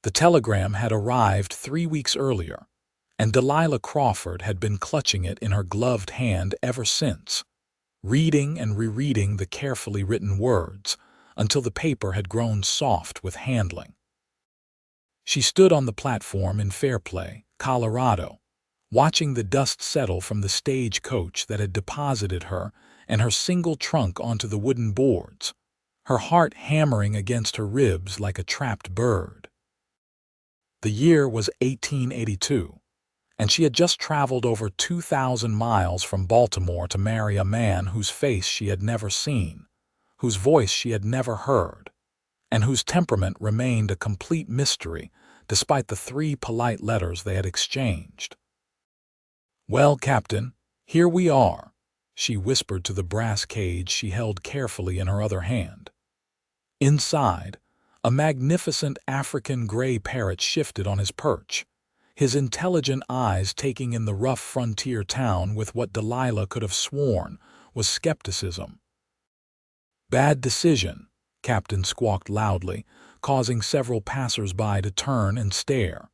The telegram had arrived 3 weeks earlier, and Delilah Crawford had been clutching it in her gloved hand ever since, reading and rereading the carefully written words until the paper had grown soft with handling. She stood on the platform in Fairplay, Colorado, watching the dust settle from the stagecoach that had deposited her and her single trunk onto the wooden boards, her heart hammering against her ribs like a trapped bird. The year was 1882, and she had just traveled over 2,000 miles from Baltimore to marry a man whose face she had never seen, whose voice she had never heard, and whose temperament remained a complete mystery despite the 3 polite letters they had exchanged. "Well, Captain, here we are," she whispered to the brass cage she held carefully in her other hand. Inside, a magnificent African gray parrot shifted on his perch, his intelligent eyes taking in the rough frontier town with what Delilah could have sworn was skepticism. "Bad decision," Captain squawked loudly, causing several passers-by to turn and stare.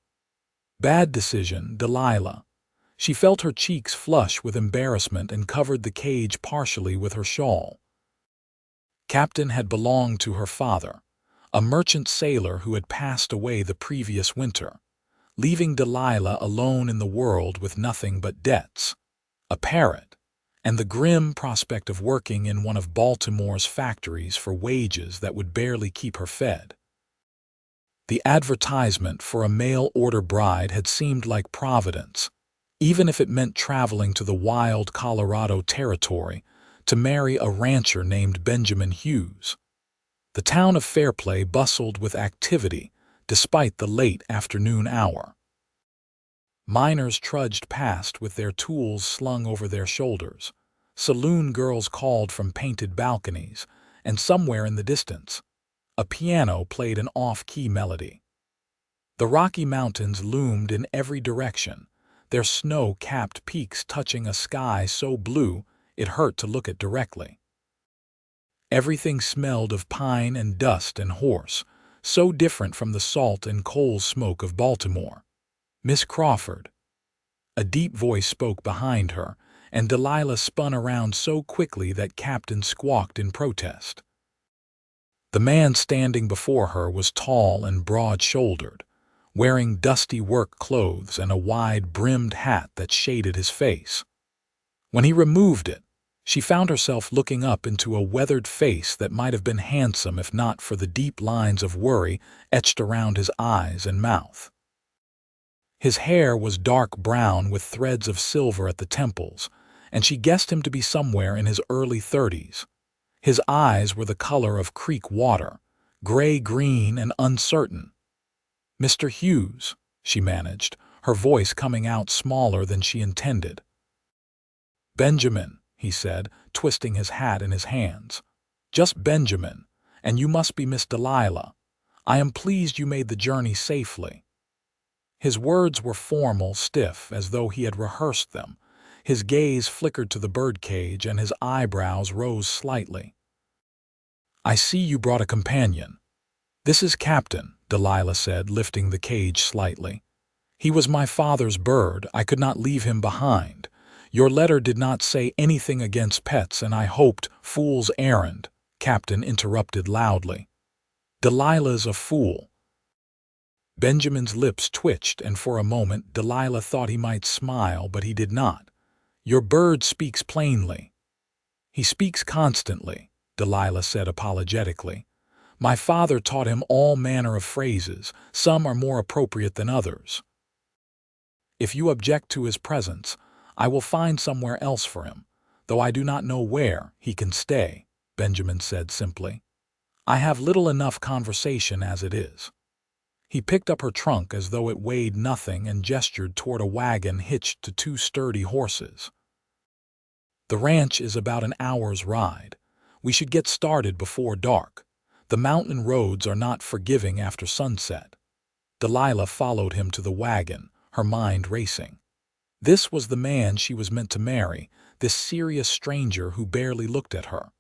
"Bad decision, Delilah." She felt her cheeks flush with embarrassment and covered the cage partially with her shawl. Captain had belonged to her father, a merchant sailor who had passed away the previous winter, leaving Delilah alone in the world with nothing but debts, a parrot, and the grim prospect of working in one of Baltimore's factories for wages that would barely keep her fed. The advertisement for a mail-order bride had seemed like providence, even if it meant traveling to the wild Colorado territory to marry a rancher named Benjamin Hughes. The town of Fairplay bustled with activity despite the late afternoon hour. Miners trudged past with their tools slung over their shoulders, saloon girls called from painted balconies, and somewhere in the distance, a piano played an off-key melody. The Rocky Mountains loomed in every direction, their snow-capped peaks touching a sky so blue it hurt to look at directly. Everything smelled of pine and dust and horse, so different from the salt and coal smoke of Baltimore. "Miss Crawford." A deep voice spoke behind her, and Delilah spun around so quickly that Captain squawked in protest. The man standing before her was tall and broad-shouldered, wearing dusty work clothes and a wide-brimmed hat that shaded his face. When he removed it, she found herself looking up into a weathered face that might have been handsome if not for the deep lines of worry etched around his eyes and mouth. His hair was dark brown with threads of silver at the temples, and she guessed him to be somewhere in his early 30s. His eyes were the color of creek water, gray-green and uncertain. "Mr. Hughes," she managed, her voice coming out smaller than she intended. "Benjamin," he said, twisting his hat in his hands. "Just Benjamin, and you must be Miss Delilah. I am pleased you made the journey safely." His words were formal, stiff, as though he had rehearsed them. His gaze flickered to the birdcage and his eyebrows rose slightly. "I see you brought a companion." "This is Captain," Delilah said, lifting the cage slightly. "He was my father's bird. I could not leave him behind. Your letter did not say anything against pets, and I hoped—" "Fool's errand," Captain interrupted loudly. "Delilah's a fool." Benjamin's lips twitched, and for a moment Delilah thought he might smile, but he did not. "Your bird speaks plainly." "He speaks constantly," Delilah said apologetically. "My father taught him all manner of phrases. Some are more appropriate than others." "If you object to his presence, I will find somewhere else for him, though I do not know where he can stay," Benjamin said simply. "I have little enough conversation as it is." He picked up her trunk as though it weighed nothing and gestured toward a wagon hitched to 2 sturdy horses. "The ranch is about an hour's ride. We should get started before dark. The mountain roads are not forgiving after sunset." Delilah followed him to the wagon, her mind racing. This was the man she was meant to marry, this serious stranger who barely looked at her.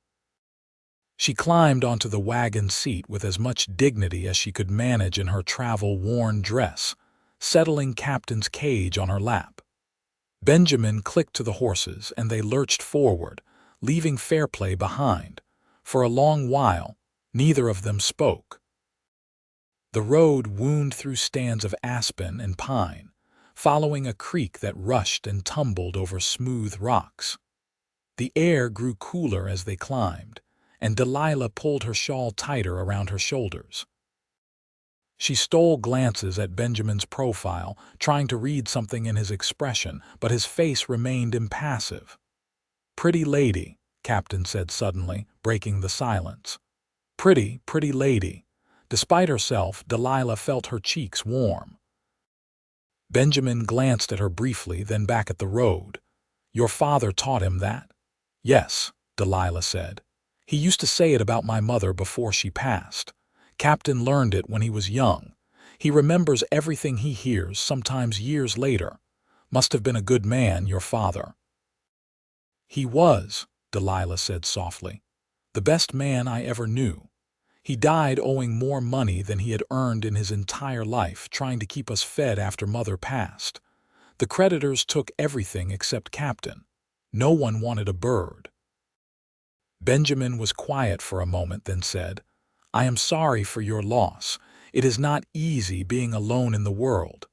She climbed onto the wagon seat with as much dignity as she could manage in her travel-worn dress, settling Captain's cage on her lap. Benjamin clicked to the horses, and they lurched forward, leaving Fairplay behind. For a long while, neither of them spoke. The road wound through stands of aspen and pine, following a creek that rushed and tumbled over smooth rocks. The air grew cooler as they climbed, and Delilah pulled her shawl tighter around her shoulders. She stole glances at Benjamin's profile, trying to read something in his expression, but his face remained impassive. "Pretty lady," Captain said suddenly, breaking the silence. Pretty lady." Despite herself, Delilah felt her cheeks warm. Benjamin glanced at her briefly, then back at the road. "Your father taught him that?" "Yes," Delilah said. "He used to say it about my mother before she passed. Captain learned it when he was young. He remembers everything he hears, sometimes years later. Must have been a good man, your father." "He was," Delilah said softly. "The best man I ever knew. He died owing more money than he had earned in his entire life, trying to keep us fed after Mother passed. The creditors took everything except Captain. No one wanted a bird." Benjamin was quiet for a moment, then said, "I am sorry for your loss. It is not easy being alone in the world."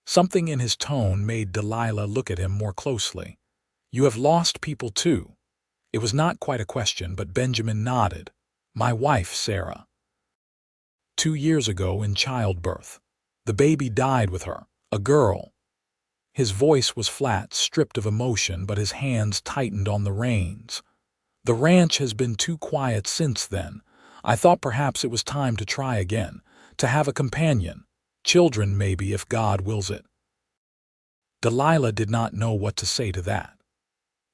Something in his tone made Delilah look at him more closely. "You have lost people too." It was not quite a question, but Benjamin nodded. "My wife, Sarah. 2 years ago in childbirth. The baby died with her, a girl." His voice was flat, stripped of emotion, but his hands tightened on the reins. "The ranch has been too quiet since then. I thought perhaps it was time to try again, to have a companion. Children, maybe, if God wills it." Delilah did not know what to say to that.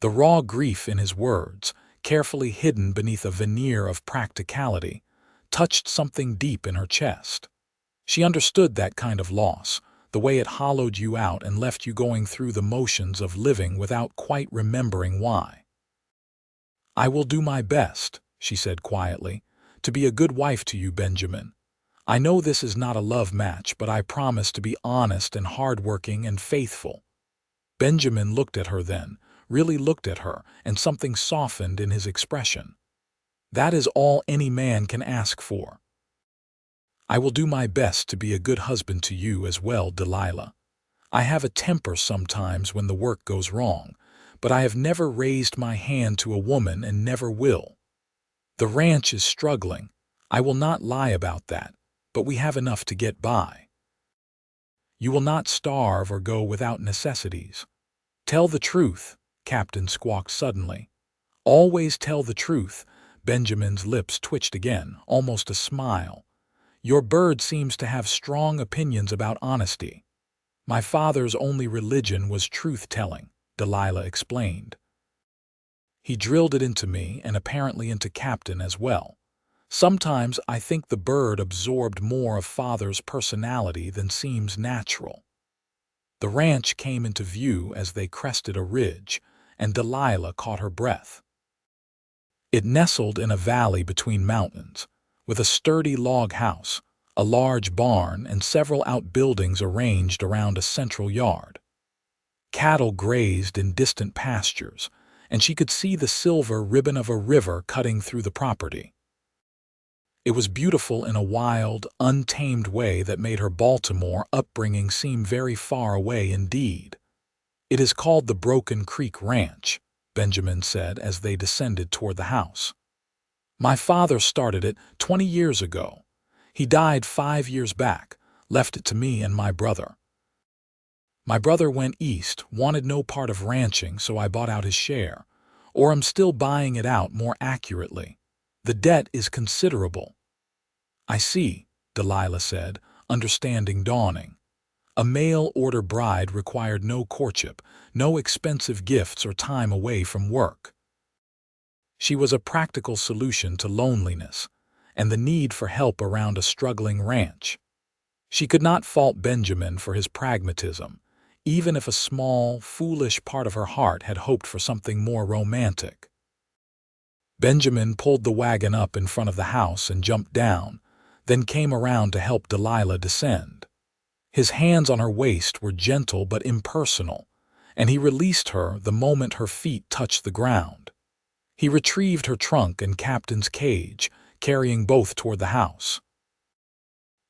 The raw grief in his words, carefully hidden beneath a veneer of practicality, touched something deep in her chest. She understood that kind of loss, the way it hollowed you out and left you going through the motions of living without quite remembering why. "I will do my best," she said quietly, "to be a good wife to you, Benjamin. I know this is not a love match, but I promise to be honest and hardworking and faithful." Benjamin looked at her then, really looked at her, and something softened in his expression. "That is all any man can ask for." "I will do my best to be a good husband to you as well, Delilah. I have a temper sometimes when the work goes wrong, but I have never raised my hand to a woman and never will. The ranch is struggling. I will not lie about that, but we have enough to get by. You will not starve or go without necessities. Tell the truth," Captain squawked suddenly. "Always tell the truth." Benjamin's lips twitched again, almost a smile. "Your bird seems to have strong opinions about honesty." "My father's only religion was truth-telling," Delilah explained. "He drilled it into me and apparently into Captain as well. Sometimes I think the bird absorbed more of Father's personality than seems natural." The ranch came into view as they crested a ridge, and Delilah caught her breath. It nestled in a valley between mountains, with a sturdy log house, a large barn, and several outbuildings arranged around a central yard. Cattle grazed in distant pastures, and she could see the silver ribbon of a river cutting through the property. It was beautiful in a wild, untamed way that made her Baltimore upbringing seem very far away indeed. "It is called the Broken Creek Ranch," Benjamin said as they descended toward the house. "My father started it 20 years ago. He died 5 years back, left it to me and my brother. My brother went east, wanted no part of ranching, so I bought out his share. Or I'm still buying it out, more accurately. The debt is considerable." "I see," Delilah said, understanding dawning. A mail-order bride required no courtship, no expensive gifts or time away from work. She was a practical solution to loneliness and the need for help around a struggling ranch. She could not fault Benjamin for his pragmatism, even if a small, foolish part of her heart had hoped for something more romantic. Benjamin pulled the wagon up in front of the house and jumped down, then came around to help Delilah descend. His hands on her waist were gentle but impersonal, and he released her the moment her feet touched the ground. He retrieved her trunk and Captain's cage, carrying both toward the house.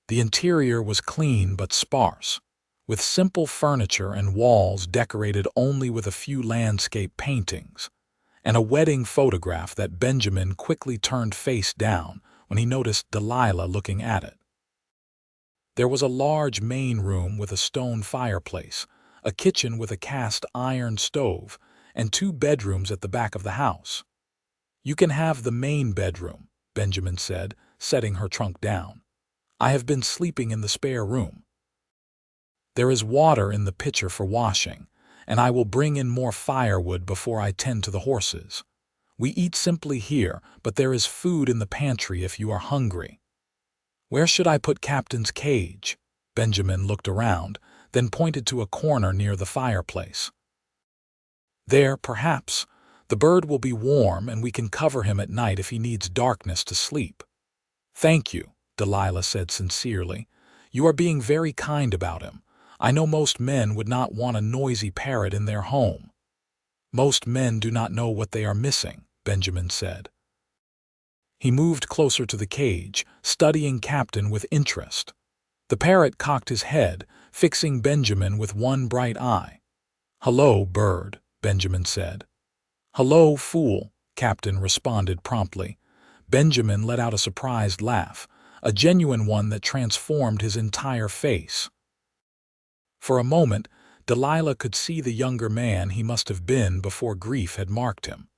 The interior was clean but sparse, with simple furniture and walls decorated only with a few landscape paintings, and a wedding photograph that Benjamin quickly turned face down when he noticed Delilah looking at it. There was a large main room with a stone fireplace, a kitchen with a cast iron stove, and 2 bedrooms at the back of the house. "You can have the main bedroom," Benjamin said, setting her trunk down. "I have been sleeping in the spare room. There is water in the pitcher for washing, and I will bring in more firewood before I tend to the horses. We eat simply here, but there is food in the pantry if you are hungry." "Where should I put Captain's cage?" Benjamin looked around, then pointed to a corner near the fireplace. "There, perhaps. The bird will be warm, and we can cover him at night if he needs darkness to sleep." "Thank you," Delilah said sincerely. "You are being very kind about him. I know most men would not want a noisy parrot in their home." "Most men do not know what they are missing," Benjamin said. He moved closer to the cage, studying Captain with interest. The parrot cocked his head, fixing Benjamin with one bright eye. "Hello, bird," Benjamin said. "Hello, fool," Captain responded promptly. Benjamin let out a surprised laugh, a genuine one that transformed his entire face. For a moment, Delilah could see the younger man he must have been before grief had marked him.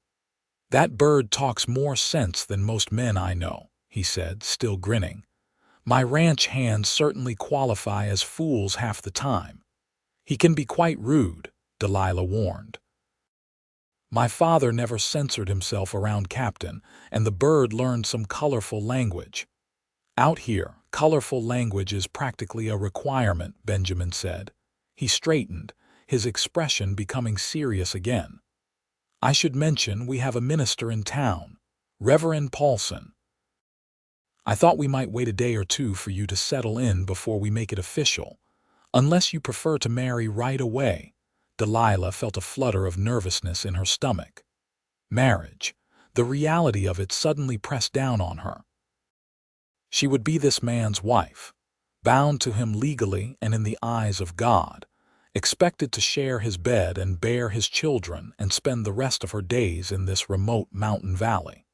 "That bird talks more sense than most men I know," he said, still grinning. "My ranch hands certainly qualify as fools half the time." "He can be quite rude," Delilah warned. "My father never censored himself around Captain, and the bird learned some colorful language." "Out here, colorful language is practically a requirement," Benjamin said. He straightened, his expression becoming serious again. "I should mention we have a minister in town, Reverend Paulson. I thought we might wait a day or 2 for you to settle in before we make it official, unless you prefer to marry right away." Delilah felt a flutter of nervousness in her stomach. Marriage, the reality of it suddenly pressed down on her. She would be this man's wife, bound to him legally and in the eyes of God, expected to share his bed and bear his children and spend the rest of her days in this remote mountain valley.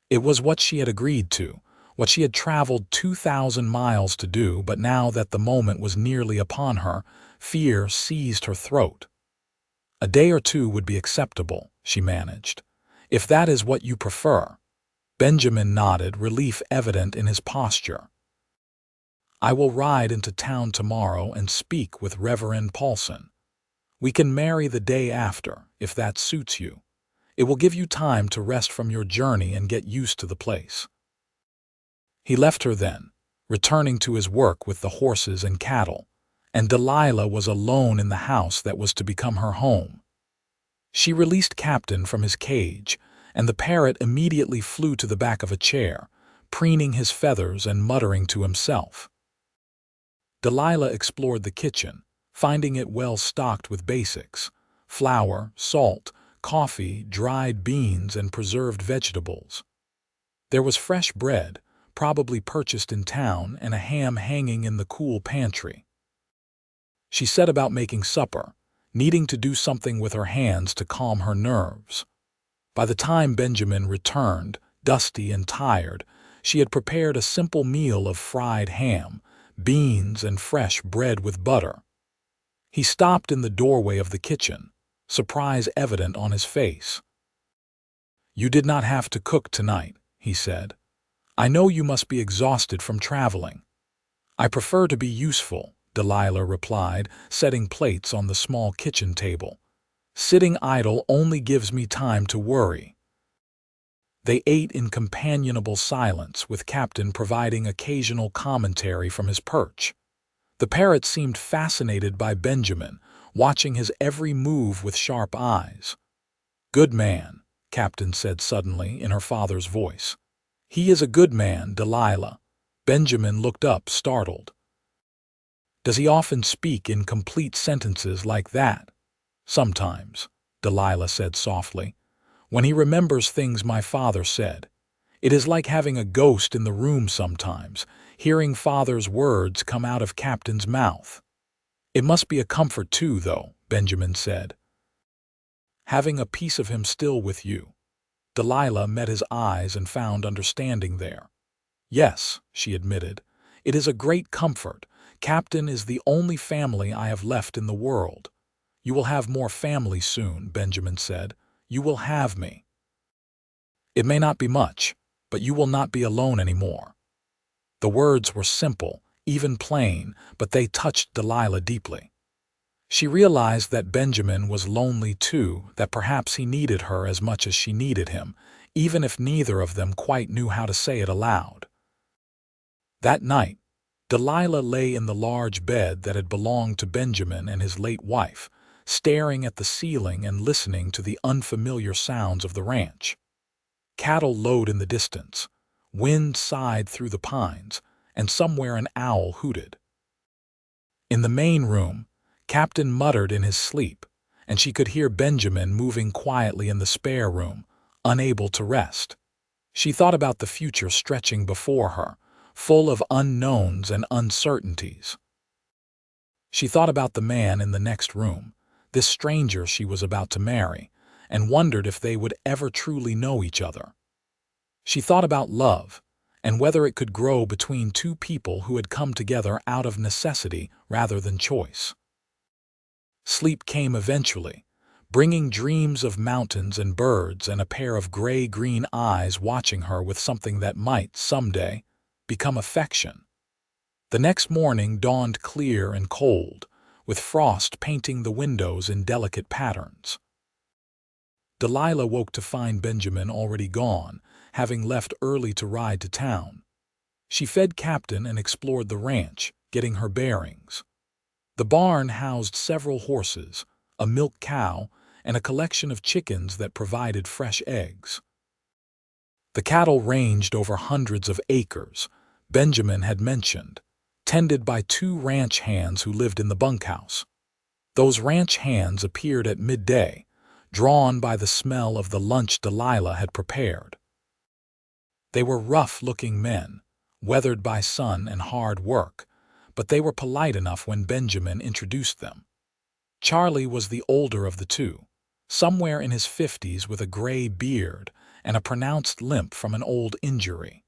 It was what she had agreed to, what she had traveled 2,000 miles to do, but now that the moment was nearly upon her, fear seized her throat. "A day or 2 would be acceptable," she managed. "If that is what you prefer." Benjamin nodded, relief evident in his posture. "I will ride into town tomorrow and speak with Reverend Paulson. We can marry the day after, if that suits you. It will give you time to rest from your journey and get used to the place." He left her then, returning to his work with the horses and cattle, and Delilah was alone in the house that was to become her home. She released Captain from his cage, and the parrot immediately flew to the back of a chair, preening his feathers and muttering to himself. Delilah explored the kitchen, finding it well stocked with basics: flour, salt, coffee, dried beans, and preserved vegetables. There was fresh bread, probably purchased in town, and a ham hanging in the cool pantry. She set about making supper, needing to do something with her hands to calm her nerves. By the time Benjamin returned, dusty and tired, she had prepared a simple meal of fried ham, beans, and fresh bread with butter. He stopped in the doorway of the kitchen, surprise evident on his face. "You did not have to cook tonight," he said. "I know you must be exhausted from traveling." "I prefer to be useful," Delilah replied, setting plates on the small kitchen table. "Sitting idle only gives me time to worry." They ate in companionable silence, with Captain providing occasional commentary from his perch. The parrot seemed fascinated by Benjamin, watching his every move with sharp eyes. "Good man," Captain said suddenly in her father's voice. "He is a good man, Delilah." Benjamin looked up, startled. "Does he often speak in complete sentences like that?" "Sometimes," Delilah said softly. "When he remembers things my father said. It is like having a ghost in the room sometimes, hearing father's words come out of Captain's mouth." "It must be a comfort too, though," Benjamin said. "Having a piece of him still with you." Delilah met his eyes and found understanding there. "Yes," she admitted, "it is a great comfort. Captain is the only family I have left in the world." "You will have more family soon," Benjamin said. "You will have me. It may not be much, but you will not be alone anymore." The words were simple, even plain, but they touched Delilah deeply. She realized that Benjamin was lonely too, that perhaps he needed her as much as she needed him, even if neither of them quite knew how to say it aloud. That night, Delilah lay in the large bed that had belonged to Benjamin and his late wife, staring at the ceiling and listening to the unfamiliar sounds of the ranch. Cattle lowed in the distance, wind sighed through the pines, and somewhere an owl hooted. In the main room, Captain muttered in his sleep, and she could hear Benjamin moving quietly in the spare room, unable to rest. She thought about the future stretching before her, full of unknowns and uncertainties. She thought about the man in the next room, this stranger she was about to marry, and wondered if they would ever truly know each other. She thought about love, and whether it could grow between two people who had come together out of necessity rather than choice. Sleep came eventually, bringing dreams of mountains and birds and a pair of gray-green eyes watching her with something that might, someday, become affection. The next morning dawned clear and cold, with frost painting the windows in delicate patterns. Delilah woke to find Benjamin already gone, having left early to ride to town. She fed Captain and explored the ranch, getting her bearings. The barn housed several horses, a milk cow, and a collection of chickens that provided fresh eggs. The cattle ranged over hundreds of acres, Benjamin had mentioned, tended by 2 ranch hands who lived in the bunkhouse. Those ranch hands appeared at midday, drawn by the smell of the lunch Delilah had prepared. They were rough-looking men, weathered by sun and hard work, but they were polite enough when Benjamin introduced them. Charlie was the older of the two, somewhere in his 50s with a gray beard and a pronounced limp from an old injury.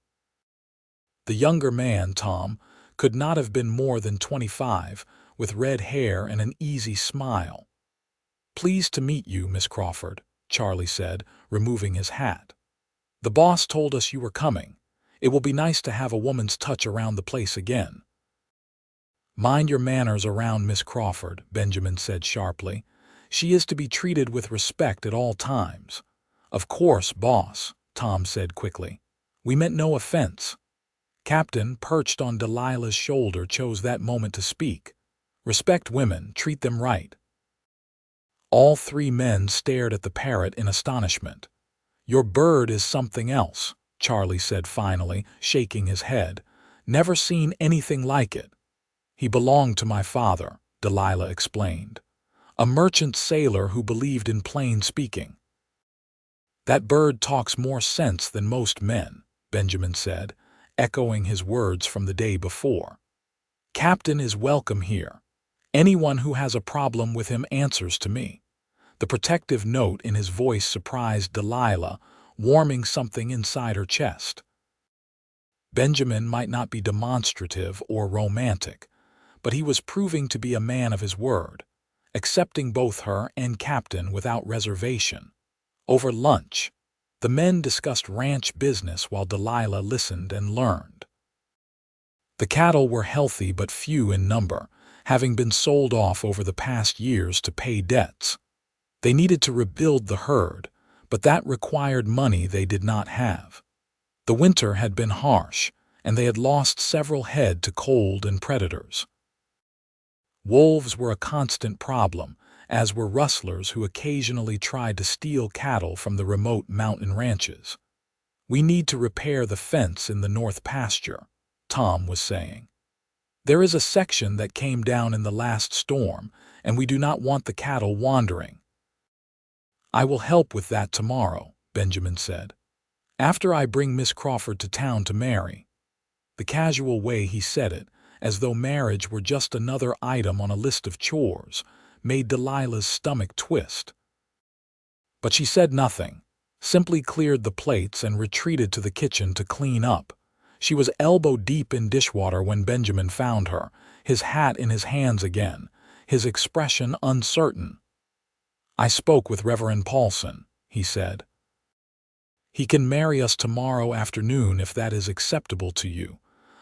The younger man, Tom, could not have been more than 25, with red hair and an easy smile. "Pleased to meet you, Miss Crawford," Charlie said, removing his hat. "The boss told us you were coming. It will be nice to have a woman's touch around the place again." "Mind your manners around Miss Crawford," Benjamin said sharply. "She is to be treated with respect at all times." "Of course, boss," Tom said quickly. "We meant no offense." Captain, perched on Delilah's shoulder, chose that moment to speak. "Respect women, treat them right." All 3 men stared at the parrot in astonishment. "Your bird is something else," Charlie said finally, shaking his head. "Never seen anything like it." "He belonged to my father," Delilah explained. "A merchant sailor who believed in plain speaking." "That bird talks more sense than most men," Benjamin said, echoing his words from the day before. "Captain is welcome here. Anyone who has a problem with him answers to me." The protective note in his voice surprised Delilah, warming something inside her chest. Benjamin might not be demonstrative or romantic, but he was proving to be a man of his word, accepting both her and Captain without reservation. Over lunch, the men discussed ranch business while Delilah listened and learned. The cattle were healthy but few in number, having been sold off over the past years to pay debts. They needed to rebuild the herd, but that required money they did not have. The winter had been harsh, and they had lost several head to cold and predators. Wolves were a constant problem, as were rustlers who occasionally tried to steal cattle from the remote mountain ranches. "We need to repair the fence in the north pasture," Tom was saying. "There is a section that came down in the last storm, and we do not want the cattle wandering." "I will help with that tomorrow," Benjamin said, "after I bring Miss Crawford to town to marry." The casual way he said it, as though marriage were just another item on a list of chores, made Delilah's stomach twist. But she said nothing, simply cleared the plates and retreated to the kitchen to clean up. She was elbow-deep in dishwater when Benjamin found her, his hat in his hands again, his expression uncertain. "I spoke with Reverend Paulson," he said. "He can marry us tomorrow afternoon if that is acceptable to you.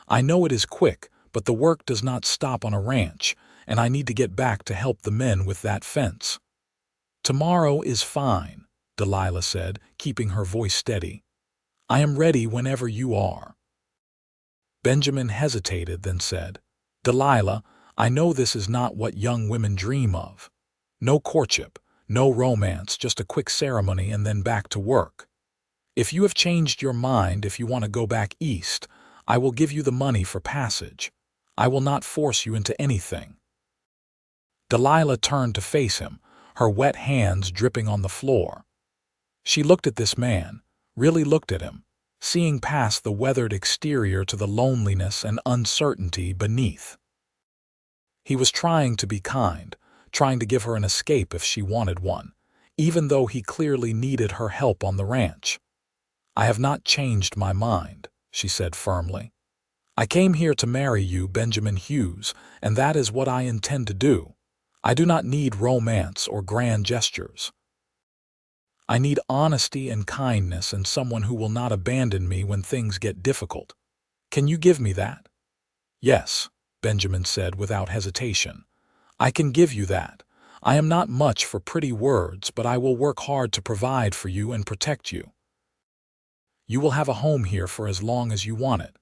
I know it is quick, but the work does not stop on a ranch, and I need to get back to help the men with that fence." "Tomorrow is fine," Delilah said, keeping her voice steady. "I am ready whenever you are." Benjamin hesitated, then said, "Delilah, I know this is not what young women dream of. No courtship, no romance, just a quick ceremony and then back to work. If you have changed your mind, if you want to go back east, I will give you the money for passage. I will not force you into anything." Delilah turned to face him, her wet hands dripping on the floor. She looked at this man, really looked at him, seeing past the weathered exterior to the loneliness and uncertainty beneath. He was trying to be kind, trying to give her an escape if she wanted one, even though he clearly needed her help on the ranch. "I have not changed my mind," she said firmly. "I came here to marry you, Benjamin Hughes, and that is what I intend to do. I do not need romance or grand gestures. I need honesty and kindness and someone who will not abandon me when things get difficult. Can you give me that?" "Yes," Benjamin said without hesitation. "I can give you that. I am not much for pretty words, but I will work hard to provide for you and protect you. You will have a home here for as long as you want it."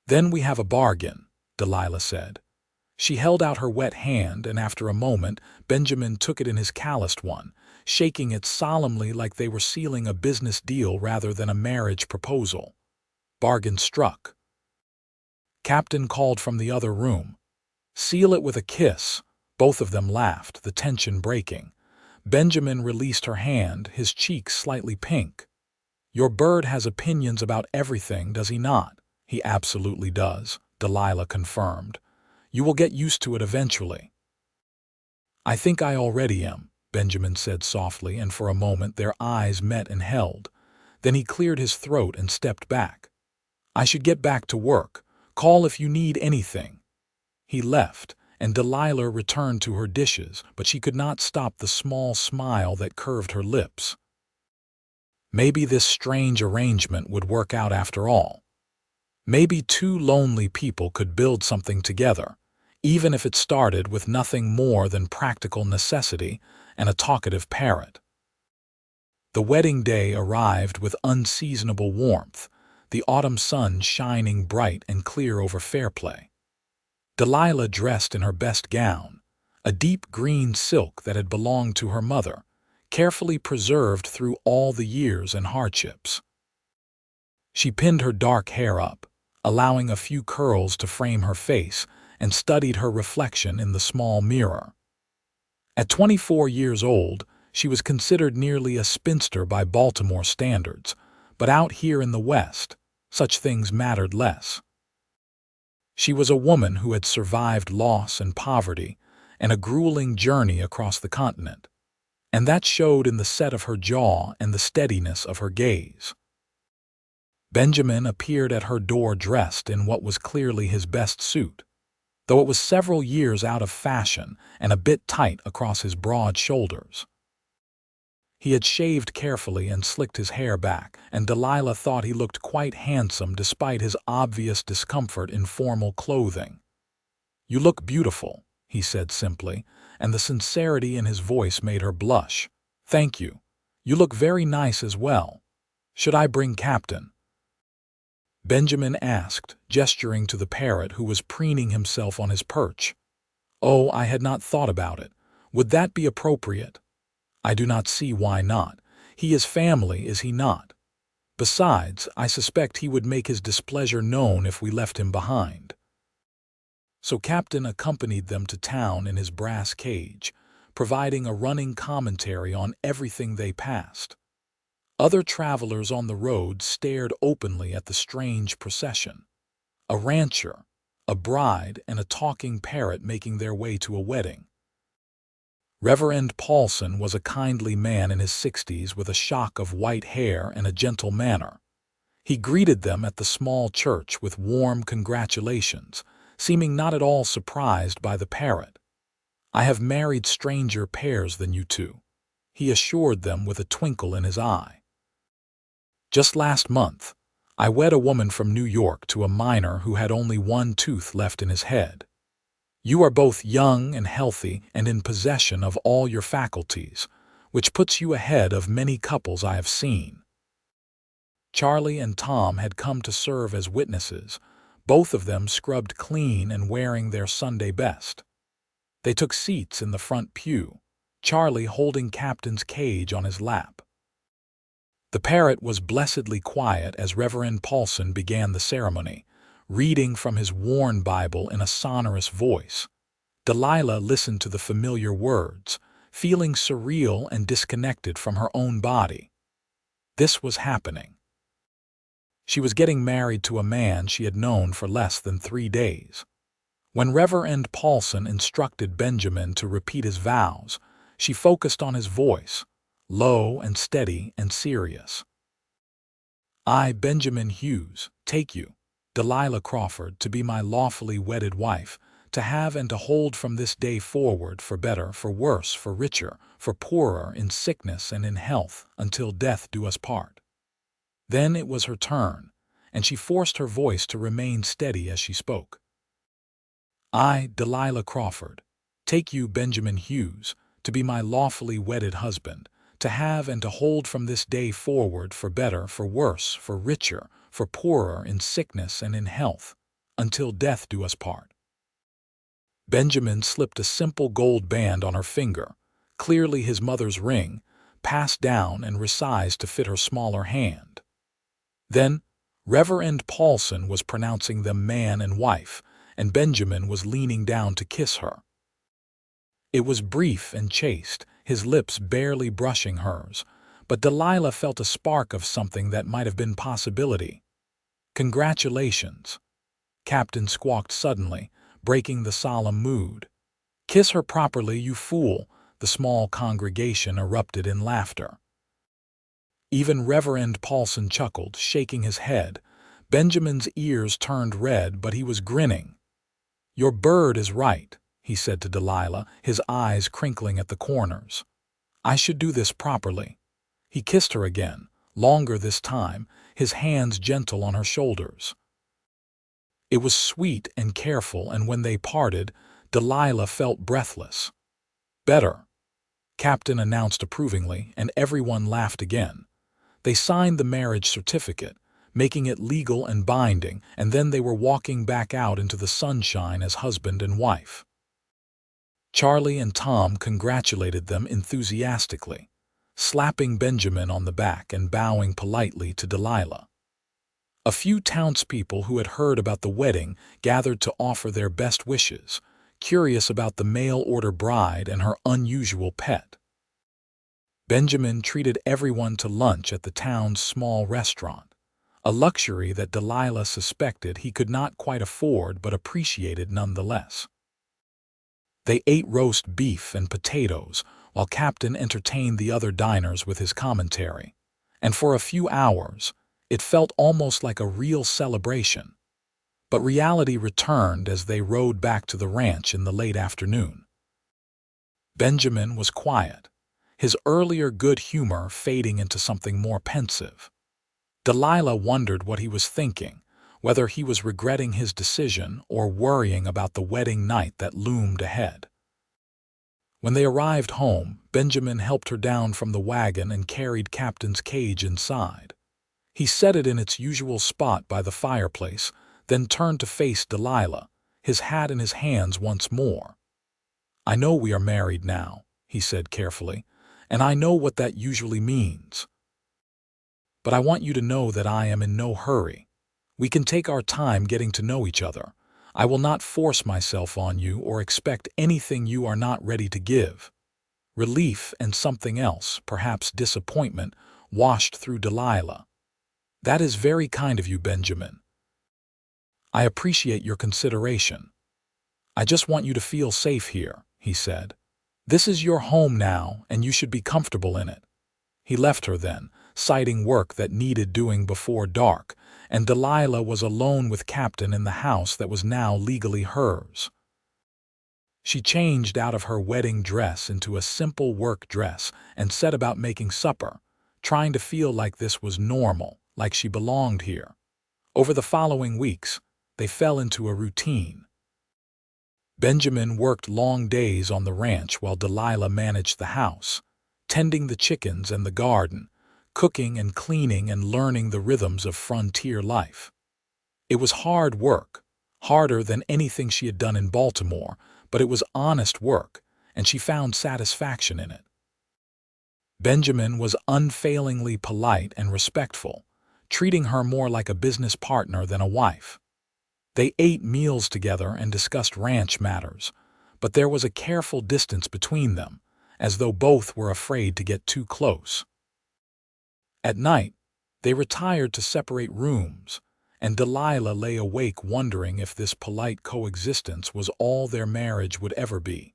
"Then we have a bargain," Delilah said. She held out her wet hand, and after a moment, Benjamin took it in his calloused one, shaking it solemnly like they were sealing a business deal rather than a marriage proposal. Bargain struck. Captain called from the other room. "Seal it with a kiss." Both of them laughed, the tension breaking. Benjamin released her hand, his cheeks slightly pink. "Your bird has opinions about everything, does he not?" "He absolutely does," Delilah confirmed. "You will get used to it eventually." "I think I already am," Benjamin said softly, and for a moment their eyes met and held. Then he cleared his throat and stepped back. "I should get back to work. Call if you need anything." He left, and Delilah returned to her dishes, but she could not stop the small smile that curved her lips. Maybe this strange arrangement would work out after all. Maybe two lonely people could build something together, even if it started with nothing more than practical necessity and a talkative parrot. The wedding day arrived with unseasonable warmth, the autumn sun shining bright and clear over Fairplay. Delilah dressed in her best gown, a deep green silk that had belonged to her mother, carefully preserved through all the years and hardships. She pinned her dark hair up, allowing a few curls to frame her face, and studied her reflection in the small mirror. At 24 years old, she was considered nearly a spinster by Baltimore standards, but out here in the West, such things mattered less. She was a woman who had survived loss and poverty and a grueling journey across the continent, and that showed in the set of her jaw and the steadiness of her gaze. Benjamin appeared at her door dressed in what was clearly his best suit, though it was several years out of fashion and a bit tight across his broad shoulders. He had shaved carefully and slicked his hair back, and Delilah thought he looked quite handsome despite his obvious discomfort in formal clothing. "You look beautiful," he said simply, and the sincerity in his voice made her blush. "Thank you. You look very nice as well. Should I bring Captain?" Benjamin asked, gesturing to the parrot who was preening himself on his perch. "Oh, I had not thought about it. Would that be appropriate? I do not see why not. He is family, is he not? Besides, I suspect he would make his displeasure known if we left him behind. So Captain accompanied them to town in his brass cage, providing a running commentary on everything they passed. Other travelers on the road stared openly at the strange procession. A rancher, a bride, and a talking parrot making their way to a wedding. Reverend Paulson was a kindly man in his 60s with a shock of white hair and a gentle manner. He greeted them at the small church with warm congratulations, seeming not at all surprised by the parrot. "I have married stranger pairs than you two," he assured them with a twinkle in his eye. "Just last month, I wed a woman from New York to a miner who had only one tooth left in his head. You are both young and healthy and in possession of all your faculties, which puts you ahead of many couples I have seen." Charlie and Tom had come to serve as witnesses, both of them scrubbed clean and wearing their Sunday best. They took seats in the front pew, Charlie holding Captain's cage on his lap. The parrot was blessedly quiet as Reverend Paulson began the ceremony, reading from his worn Bible in a sonorous voice. Delilah listened to the familiar words, feeling surreal and disconnected from her own body. This was happening. She was getting married to a man she had known for less than 3 days. When Reverend Paulson instructed Benjamin to repeat his vows, she focused on his voice, low and steady and serious. "I, Benjamin Hughes, take you, Delilah Crawford, to be my lawfully wedded wife, to have and to hold from this day forward, for better, for worse, for richer, for poorer, in sickness and in health, until death do us part." Then it was her turn, and she forced her voice to remain steady as she spoke. "I, Delilah Crawford, take you, Benjamin Hughes, to be my lawfully wedded husband, to have and to hold from this day forward, for better, for worse, for richer, for poorer, in sickness and in health, until death do us part." Benjamin slipped a simple gold band on her finger, clearly his mother's ring, passed down and resized to fit her smaller hand. Then, Reverend Paulson was pronouncing them man and wife, and Benjamin was leaning down to kiss her. It was brief and chaste, his lips barely brushing hers, but Delilah felt a spark of something that might have been possibility. "Congratulations," Captain squawked suddenly, breaking the solemn mood. "Kiss her properly, you fool," the small congregation erupted in laughter. Even Reverend Paulson chuckled, shaking his head. Benjamin's ears turned red, but he was grinning. "Your bird is right," he said to Delilah, his eyes crinkling at the corners. "I should do this properly." He kissed her again, longer this time, his hands gentle on her shoulders. It was sweet and careful, and when they parted, Delilah felt breathless. "Better," Captain announced approvingly, and everyone laughed again. They signed the marriage certificate, making it legal and binding, and then they were walking back out into the sunshine as husband and wife. Charlie and Tom congratulated them enthusiastically, slapping Benjamin on the back and bowing politely to Delilah. A few townspeople who had heard about the wedding gathered to offer their best wishes, curious about the mail-order bride and her unusual pet. Benjamin treated everyone to lunch at the town's small restaurant, a luxury that Delilah suspected he could not quite afford but appreciated nonetheless. They ate roast beef and potatoes while Captain entertained the other diners with his commentary, and for a few hours it felt almost like a real celebration. But reality returned as they rode back to the ranch in the late afternoon. Benjamin was quiet, his earlier good humor fading into something more pensive. Delilah wondered what he was thinking, whether he was regretting his decision or worrying about the wedding night that loomed ahead. When they arrived home, Benjamin helped her down from the wagon and carried Captain's cage inside. He set it in its usual spot by the fireplace, then turned to face Delilah, his hat in his hands once more. "I know we are married now," he said carefully, "and I know what that usually means. But I want you to know that I am in no hurry. We can take our time getting to know each other. I will not force myself on you or expect anything you are not ready to give." Relief and something else, perhaps disappointment, washed through Delilah. "That is very kind of you, Benjamin. I appreciate your consideration. I just want you to feel safe here," he said. "This is your home now, and you should be comfortable in it." He left her then, citing work that needed doing before dark, and Delilah was alone with Captain in the house that was now legally hers. She changed out of her wedding dress into a simple work dress and set about making supper, trying to feel like this was normal, like she belonged here. Over the following weeks, they fell into a routine. Benjamin worked long days on the ranch while Delilah managed the house, tending the chickens and the garden, cooking and cleaning and learning the rhythms of frontier life. It was hard work, harder than anything she had done in Baltimore, but it was honest work, and she found satisfaction in it. Benjamin was unfailingly polite and respectful, treating her more like a business partner than a wife. They ate meals together and discussed ranch matters, but there was a careful distance between them, as though both were afraid to get too close. At night, they retired to separate rooms, and Delilah lay awake wondering if this polite coexistence was all their marriage would ever be.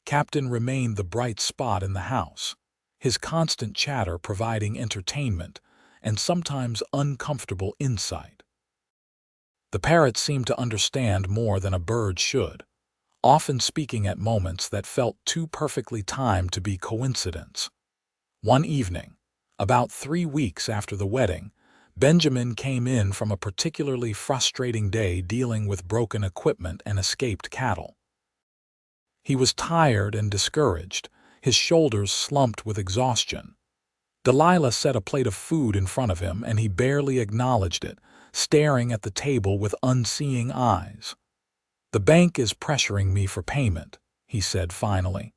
Captain remained the bright spot in the house, his constant chatter providing entertainment and sometimes uncomfortable insight. The parrot seemed to understand more than a bird should, often speaking at moments that felt too perfectly timed to be coincidence. One evening, about 3 weeks after the wedding, Benjamin came in from a particularly frustrating day dealing with broken equipment and escaped cattle. He was tired and discouraged, his shoulders slumped with exhaustion. Delilah set a plate of food in front of him and he barely acknowledged it, staring at the table with unseeing eyes. "The bank is pressuring me for payment," he said finally.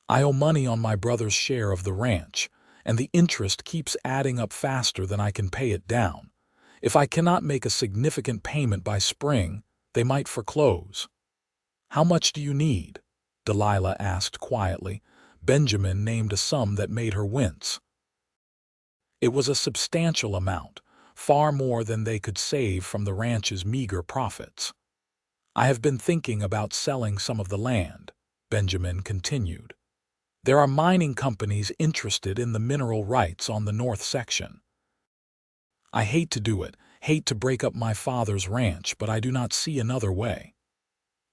"I owe money on my brother's share of the ranch, and the interest keeps adding up faster than I can pay it down. If I cannot make a significant payment by spring, they might foreclose." "How much do you need?" Delilah asked quietly. Benjamin named a sum that made her wince. It was a substantial amount, far more than they could save from the ranch's meager profits. "I have been thinking about selling some of the land," Benjamin continued. "There are mining companies interested in the mineral rights on the north section. I hate to do it, hate to break up my father's ranch, but I do not see another way."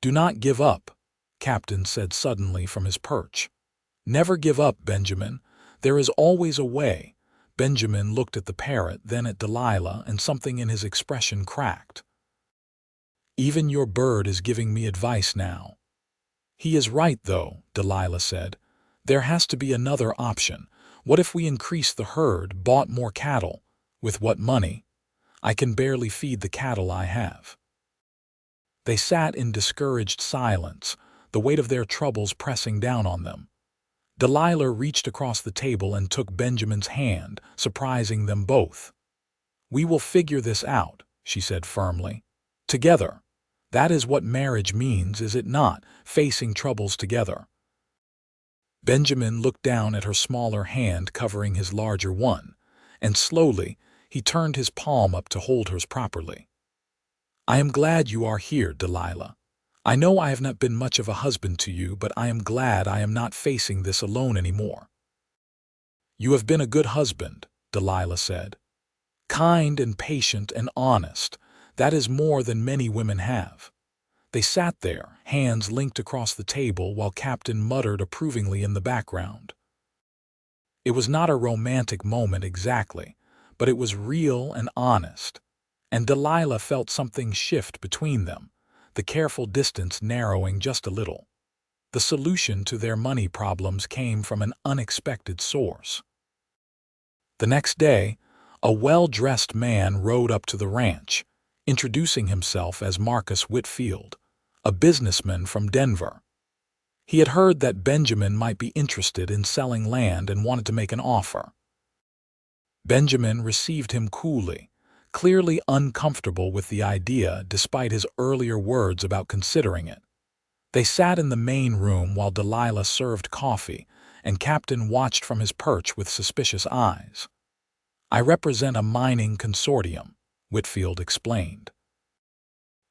"Do not give up," Captain said suddenly from his perch. "Never give up, Benjamin. There is always a way." Benjamin looked at the parrot, then at Delilah, and something in his expression cracked. "Even your bird is giving me advice now." "He is right, though," Delilah said. "There has to be another option. What if we increase the herd, bought more cattle? With what money? I can barely feed the cattle I have." They sat in discouraged silence, the weight of their troubles pressing down on them. Delilah reached across the table and took Benjamin's hand, surprising them both. "We will figure this out," she said firmly. "Together. That is what marriage means, is it not? Facing troubles together." Benjamin looked down at her smaller hand covering his larger one, and slowly he turned his palm up to hold hers properly. "I am glad you are here, Delilah. I know I have not been much of a husband to you, but I am glad I am not facing this alone anymore." "You have been a good husband," Delilah said. "Kind and patient and honest. That is more than many women have." They sat there, hands linked across the table, while Captain muttered approvingly in the background. It was not a romantic moment exactly, but it was real and honest, and Delilah felt something shift between them, the careful distance narrowing just a little. The solution to their money problems came from an unexpected source. The next day, a well-dressed man rode up to the ranch, introducing himself as Marcus Whitfield, a businessman from Denver. He had heard that Benjamin might be interested in selling land and wanted to make an offer. Benjamin received him coolly, clearly uncomfortable with the idea despite his earlier words about considering it. They sat in the main room while Delilah served coffee, and Captain watched from his perch with suspicious eyes. "I represent a mining consortium," Whitfield explained.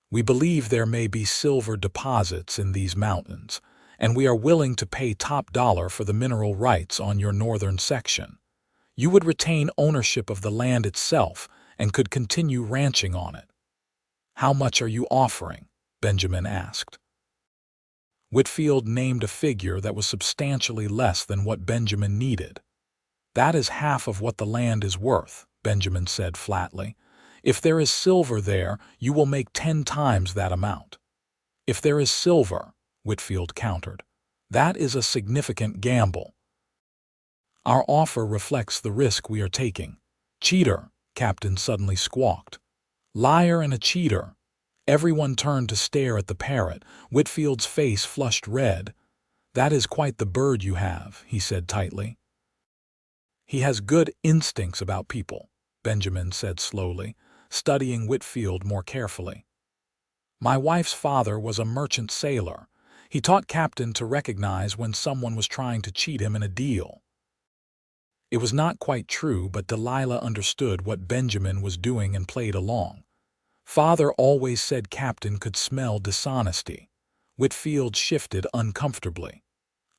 "We believe there may be silver deposits in these mountains, and we are willing to pay top dollar for the mineral rights on your northern section. You would retain ownership of the land itself and could continue ranching on it." "How much are you offering?" Benjamin asked. Whitfield named a figure that was substantially less than what Benjamin needed. "That is half of what the land is worth," Benjamin said flatly. "If there is silver there, you will make 10 times that amount." "If there is silver," Whitfield countered, "that is a significant gamble." "Our offer reflects the risk we are taking." "Cheater," Captain suddenly squawked. "Liar and a cheater." Everyone turned to stare at the parrot. Whitfield's face flushed red. "That is quite the bird you have," he said tightly. "He has good instincts about people," Benjamin said slowly, studying Whitfield more carefully. "My wife's father was a merchant sailor. He taught Captain to recognize when someone was trying to cheat him in a deal." It was not quite true, but Delilah understood what Benjamin was doing and played along. "Father always said Captain could smell dishonesty." Whitfield shifted uncomfortably.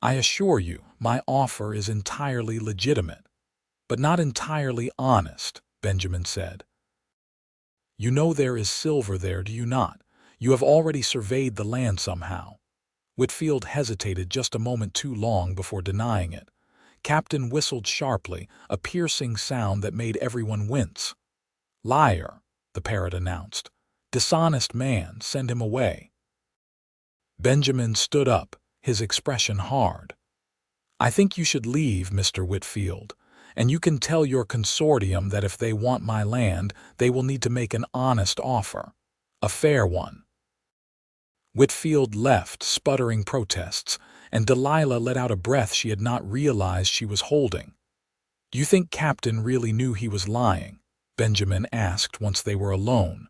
"I assure you, my offer is entirely legitimate." "But not entirely honest," Benjamin said. "You know there is silver there, do you not? You have already surveyed the land somehow." Whitfield hesitated just a moment too long before denying it. Captain whistled sharply, a piercing sound that made everyone wince. "Liar," the parrot announced. "Dishonest man, send him away." Benjamin stood up, his expression hard. "I think you should leave, Mr. Whitfield, and you can tell your consortium that if they want my land, they will need to make an honest offer. A fair one." Whitfield left, sputtering protests, and Delilah let out a breath she had not realized she was holding. "Do you think Captain really knew he was lying?" Benjamin asked once they were alone.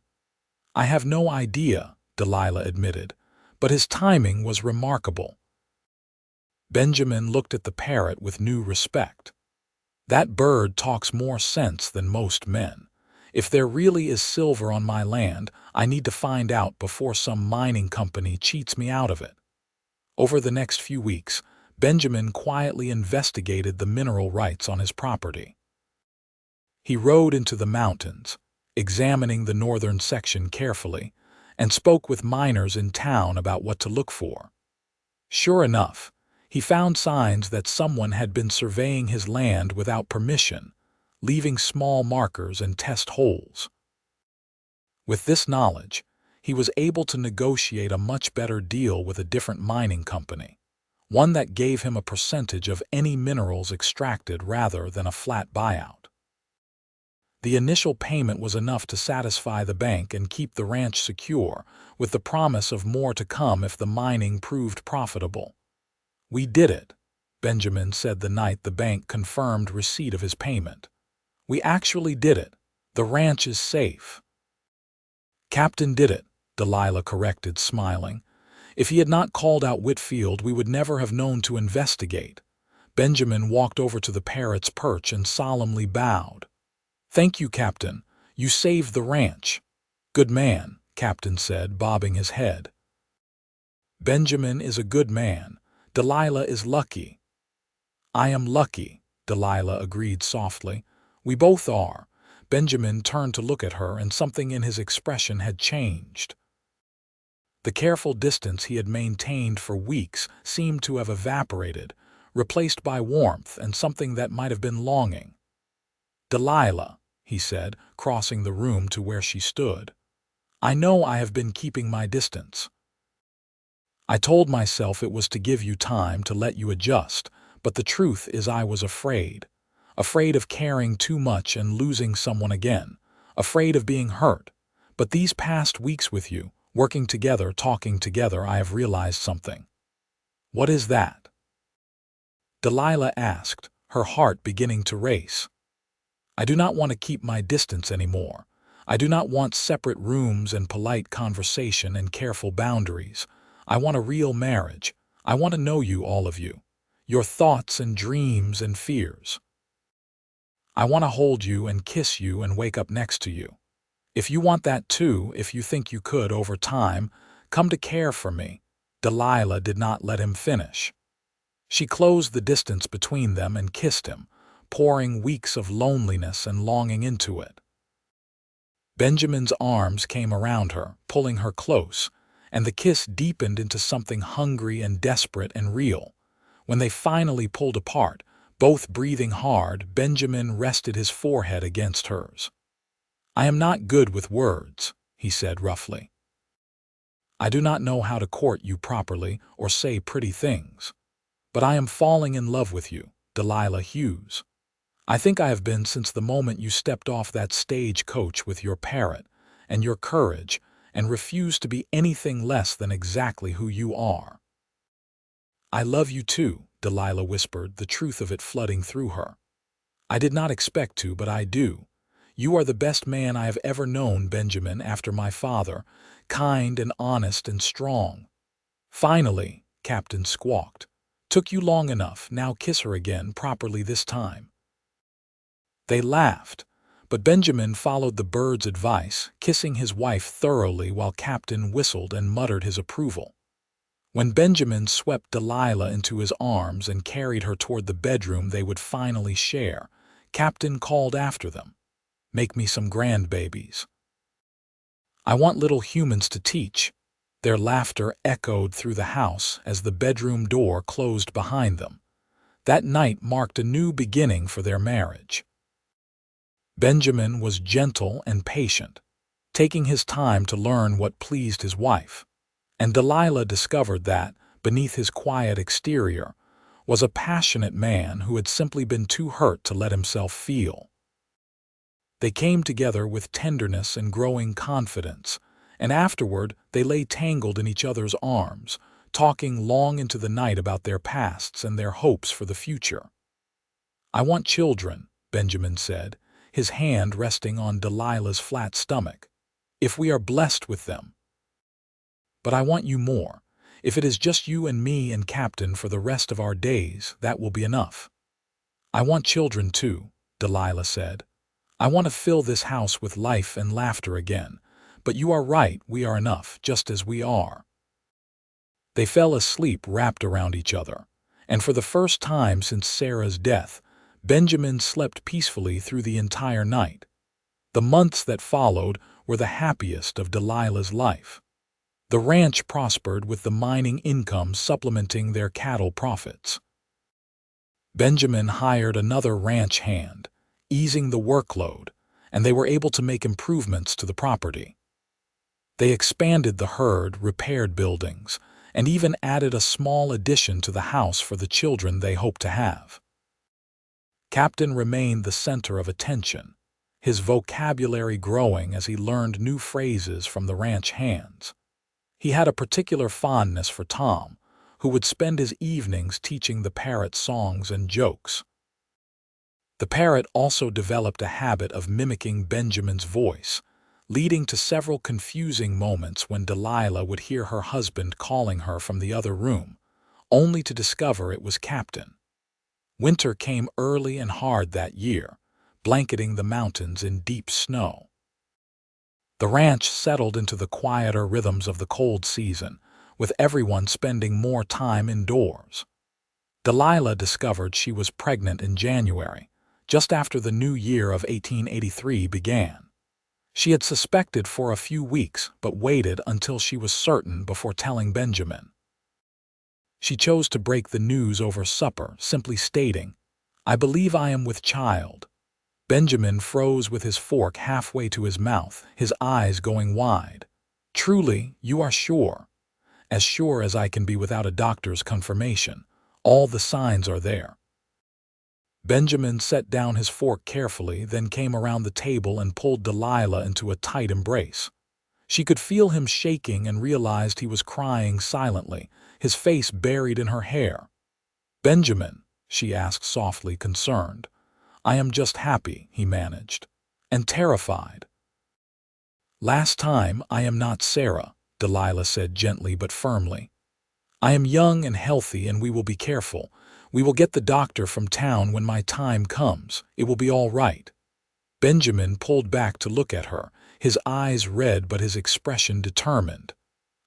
"I have no idea," Delilah admitted, "but his timing was remarkable." Benjamin looked at the parrot with new respect. "That bird talks more sense than most men. If there really is silver on my land, I need to find out before some mining company cheats me out of it." Over the next few weeks, Benjamin quietly investigated the mineral rights on his property. He rode into the mountains, examining the northern section carefully, and spoke with miners in town about what to look for. Sure enough, he found signs that someone had been surveying his land without permission, leaving small markers and test holes. With this knowledge, he was able to negotiate a much better deal with a different mining company, one that gave him a percentage of any minerals extracted rather than a flat buyout. The initial payment was enough to satisfy the bank and keep the ranch secure, with the promise of more to come if the mining proved profitable. "We did it," Benjamin said the night the bank confirmed receipt of his payment. "We actually did it. The ranch is safe." "Captain did it," Delilah corrected, smiling. "If he had not called out Whitfield, we would never have known to investigate." Benjamin walked over to the parrot's perch and solemnly bowed. "Thank you, Captain. You saved the ranch." "Good man," Captain said, bobbing his head. "Benjamin is a good man. Delilah is lucky." "I am lucky," Delilah agreed softly. "We both are." Benjamin turned to look at her, and something in his expression had changed. The careful distance he had maintained for weeks seemed to have evaporated, replaced by warmth and something that might have been longing. "Delilah," he said, crossing the room to where she stood, "I know I have been keeping my distance. I told myself it was to give you time to let you adjust, but the truth is I was afraid. Afraid of caring too much and losing someone again. Afraid of being hurt. But these past weeks with you, working together, talking together, I have realized something." "What is that?" Delilah asked, her heart beginning to race. "I do not want to keep my distance anymore. I do not want separate rooms and polite conversation and careful boundaries. I want a real marriage. I want to know you, all of you. Your thoughts and dreams and fears. I want to hold you and kiss you and wake up next to you. If you want that too, if you think you could over time, come to care for me." Delilah did not let him finish. She closed the distance between them and kissed him, pouring weeks of loneliness and longing into it. Benjamin's arms came around her, pulling her close, and the kiss deepened into something hungry and desperate and real. When they finally pulled apart, both breathing hard, Benjamin rested his forehead against hers. "I am not good with words," he said roughly. "I do not know how to court you properly or say pretty things. But I am falling in love with you, Delilah Hughes. I think I have been since the moment you stepped off that stage coach with your Parrot and your courage and refused to be anything less than exactly who you are." "I love you too," Delilah whispered, the truth of it flooding through her. "I did not expect to, but I do. You are the best man I have ever known, Benjamin, after my father, kind and honest and strong." "Finally," Captain squawked. "Took you long enough, now kiss her again, properly this time." They laughed, but Benjamin followed the bird's advice, kissing his wife thoroughly while Captain whistled and muttered his approval. When Benjamin swept Delilah into his arms and carried her toward the bedroom they would finally share, Captain called after them, "Make me some grandbabies. I want little humans to teach." Their laughter echoed through the house as the bedroom door closed behind them. That night marked a new beginning for their marriage. Benjamin was gentle and patient, taking his time to learn what pleased his wife, and Delilah discovered that, beneath his quiet exterior, was a passionate man who had simply been too hurt to let himself feel. They came together with tenderness and growing confidence, and afterward they lay tangled in each other's arms, talking long into the night about their pasts and their hopes for the future. "I want children," Benjamin said, his hand resting on Delilah's flat stomach, "if we are blessed with them. But I want you more. If it is just you and me and Captain for the rest of our days, that will be enough." "I want children too," Delilah said. "I want to fill this house with life and laughter again. But you are right, we are enough, just as we are." They fell asleep wrapped around each other, and for the first time since Sarah's death, Benjamin slept peacefully through the entire night. The months that followed were the happiest of Delilah's life. The ranch prospered with the mining income supplementing their cattle profits. Benjamin hired another ranch hand, easing the workload, and they were able to make improvements to the property. They expanded the herd, repaired buildings, and even added a small addition to the house for the children they hoped to have. Captain remained the center of attention, his vocabulary growing as he learned new phrases from the ranch hands. He had a particular fondness for Tom, who would spend his evenings teaching the Parrot songs and jokes. The Parrot also developed a habit of mimicking Benjamin's voice, leading to several confusing moments when Delilah would hear her husband calling her from the other room, only to discover it was Captain. Winter came early and hard that year, blanketing the mountains in deep snow. The ranch settled into the quieter rhythms of the cold season, with everyone spending more time indoors. Delilah discovered she was pregnant in January, just after the new year of 1883 began. She had suspected for a few weeks, but waited until she was certain before telling Benjamin. She chose to break the news over supper, simply stating, "I believe I am with child." Benjamin froze with his fork halfway to his mouth, his eyes going wide. "Truly, you are sure?" "As sure as I can be without a doctor's confirmation. All the signs are there." Benjamin set down his fork carefully, then came around the table and pulled Delilah into a tight embrace. She could feel him shaking and realized he was crying silently, his face buried in her hair. "Benjamin," she asked softly, concerned. "I am just happy," he managed, "and terrified." "Last time I am not Sarah," Delilah said gently but firmly. "I am young and healthy, and we will be careful. We will get the doctor from town when my time comes. It will be all right." Benjamin pulled back to look at her, his eyes red but his expression determined.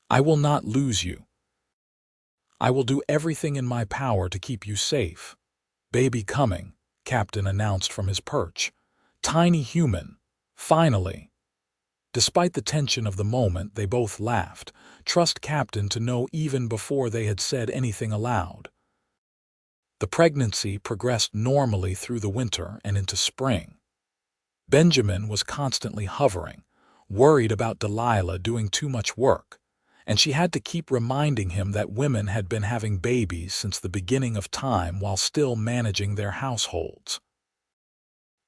"I will not lose you. I will do everything in my power to keep you safe." "Baby coming," Captain announced from his perch. "Tiny human. Finally." Despite the tension of the moment, they both laughed, trust Captain to know even before they had said anything aloud. The pregnancy progressed normally through the winter and into spring. Benjamin was constantly hovering, worried about Delilah doing too much work, and she had to keep reminding him that women had been having babies since the beginning of time while still managing their households.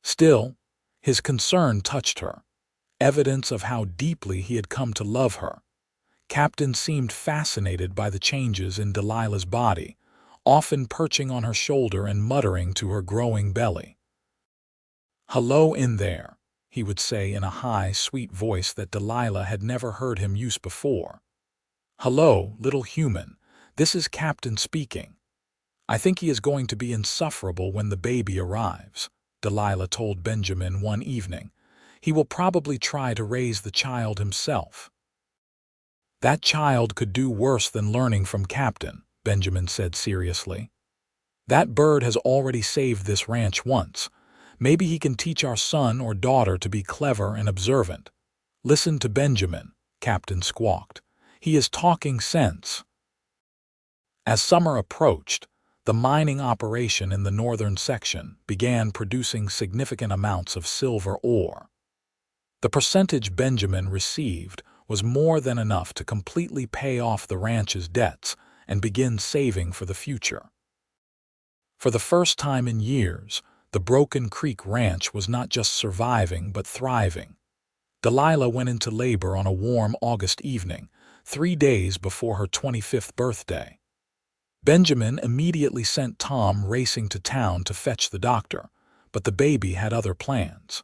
Still, his concern touched her, evidence of how deeply he had come to love her. Captain seemed fascinated by the changes in Delilah's body, often perching on her shoulder and muttering to her growing belly. "Hello in there," he would say in a high, sweet voice that Delilah had never heard him use before. "Hello, little human. This is Captain speaking. I think he is going to be insufferable when the baby arrives," Delilah told Benjamin one evening. "He will probably try to raise the child himself." "That child could do worse than learning from Captain," Benjamin said seriously. "That bird has already saved this ranch once. Maybe he can teach our son or daughter to be clever and observant." "Listen to Benjamin," Captain squawked. "He is talking sense." As summer approached, the mining operation in the northern section began producing significant amounts of silver ore. The percentage Benjamin received was more than enough to completely pay off the ranch's debts and begin saving for the future. For the first time in years, the Broken Creek Ranch was not just surviving but thriving. Delilah went into labor on a warm August evening, 3 days before her 25th birthday. Benjamin immediately sent Tom racing to town to fetch the doctor, but the baby had other plans.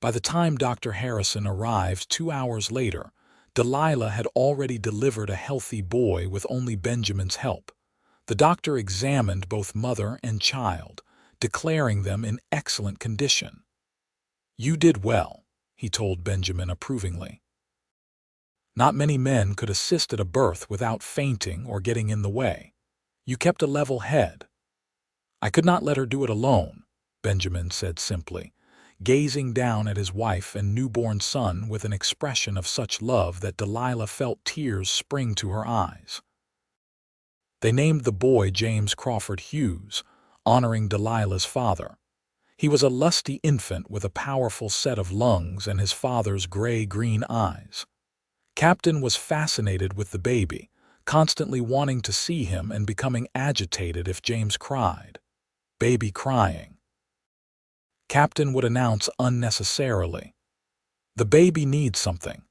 By the time Dr. Harrison arrived 2 hours later, Delilah had already delivered a healthy boy with only Benjamin's help. The doctor examined both mother and child, declaring them in excellent condition. "You did well," he told Benjamin approvingly. "Not many men could assist at a birth without fainting or getting in the way. You kept a level head." "I could not let her do it alone," Benjamin said simply, gazing down at his wife and newborn son with an expression of such love that Delilah felt tears spring to her eyes. They named the boy James Crawford Hughes, honoring Delilah's father. He was a lusty infant with a powerful set of lungs and his father's gray-green eyes. Captain was fascinated with the baby, constantly wanting to see him and becoming agitated if James cried. "Baby crying," Captain would announce unnecessarily. "The baby needs something.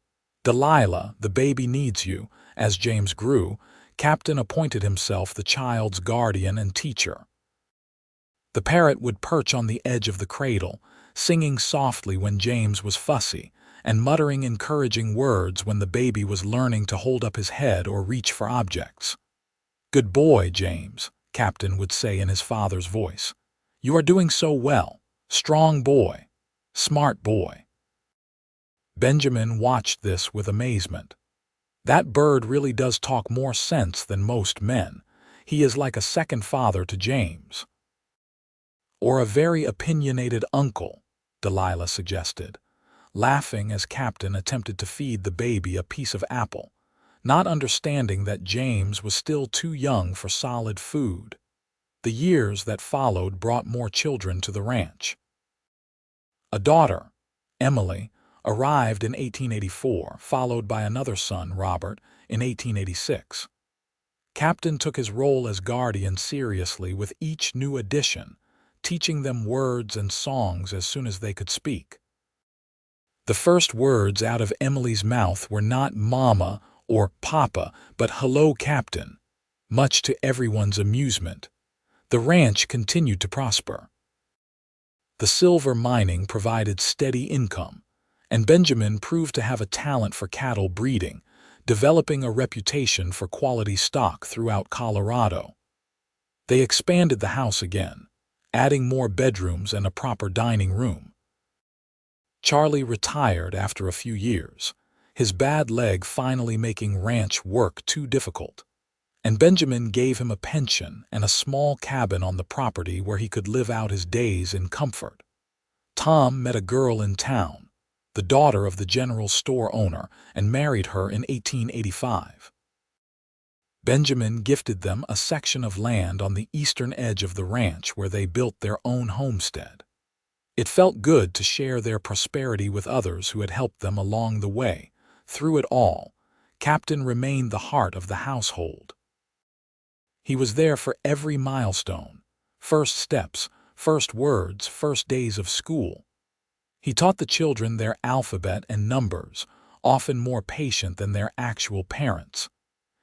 Delilah, the baby needs you." As James grew, Captain appointed himself the child's guardian and teacher. The parrot would perch on the edge of the cradle, singing softly when James was fussy, and muttering encouraging words when the baby was learning to hold up his head or reach for objects. "Good boy, James," Captain would say in his father's voice. "You are doing so well. Strong boy. Smart boy." Benjamin watched this with amazement. That bird really does talk more sense than most men. He is like a second father to James. "Or a very opinionated uncle," Delilah suggested, laughing as Captain attempted to feed the baby a piece of apple, not understanding that James was still too young for solid food. The years that followed brought more children to the ranch. A daughter, Emily, arrived in 1884, followed by another son, Robert, in 1886. Captain took his role as guardian seriously with each new addition, teaching them words and songs as soon as they could speak. The first words out of Emily's mouth were not "mama" or Papa, but hello, Captain. Much to everyone's amusement, the ranch continued to prosper. The silver mining provided steady income, and Benjamin proved to have a talent for cattle breeding, developing a reputation for quality stock throughout Colorado. They expanded the house again, adding more bedrooms and a proper dining room. Charlie retired after a few years, his bad leg finally making ranch work too difficult, and Benjamin gave him a pension and a small cabin on the property where he could live out his days in comfort. Tom met a girl in town, the daughter of the general store owner, and married her in 1885. Benjamin gifted them a section of land on the eastern edge of the ranch where they built their own homestead. It felt good to share their prosperity with others who had helped them along the way. Through it all, Captain remained the heart of the household. He was there for every milestone, first steps, first words, first days of school. He taught the children their alphabet and numbers, often more patient than their actual parents.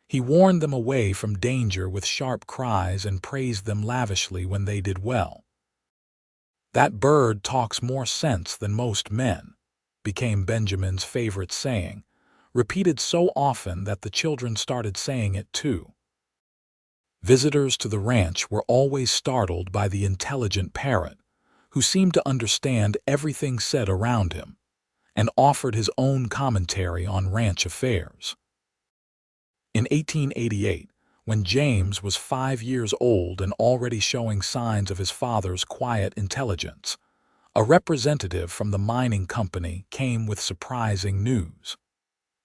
He warned them away from danger with sharp cries and praised them lavishly when they did well. "That bird talks more sense than most men," became Benjamin's favorite saying, repeated so often that the children started saying it too. Visitors to the ranch were always startled by the intelligent Parrot, who seemed to understand everything said around him, and offered his own commentary on ranch affairs. In 1888, when James was 5 years old and already showing signs of his father's quiet intelligence, a representative from the mining company came with surprising news.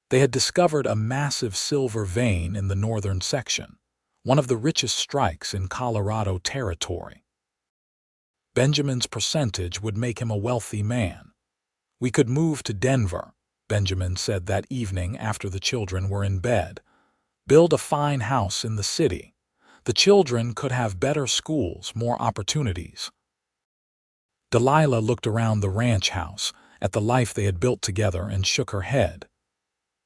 They had discovered a massive silver vein in the northern section, one of the richest strikes in Colorado territory. Benjamin's percentage would make him a wealthy man. "We could move to Denver," Benjamin said that evening after the children were in bed. "Build a fine house in the city. The children could have better schools, more opportunities." Delilah looked around the ranch house, at the life they had built together, and shook her head.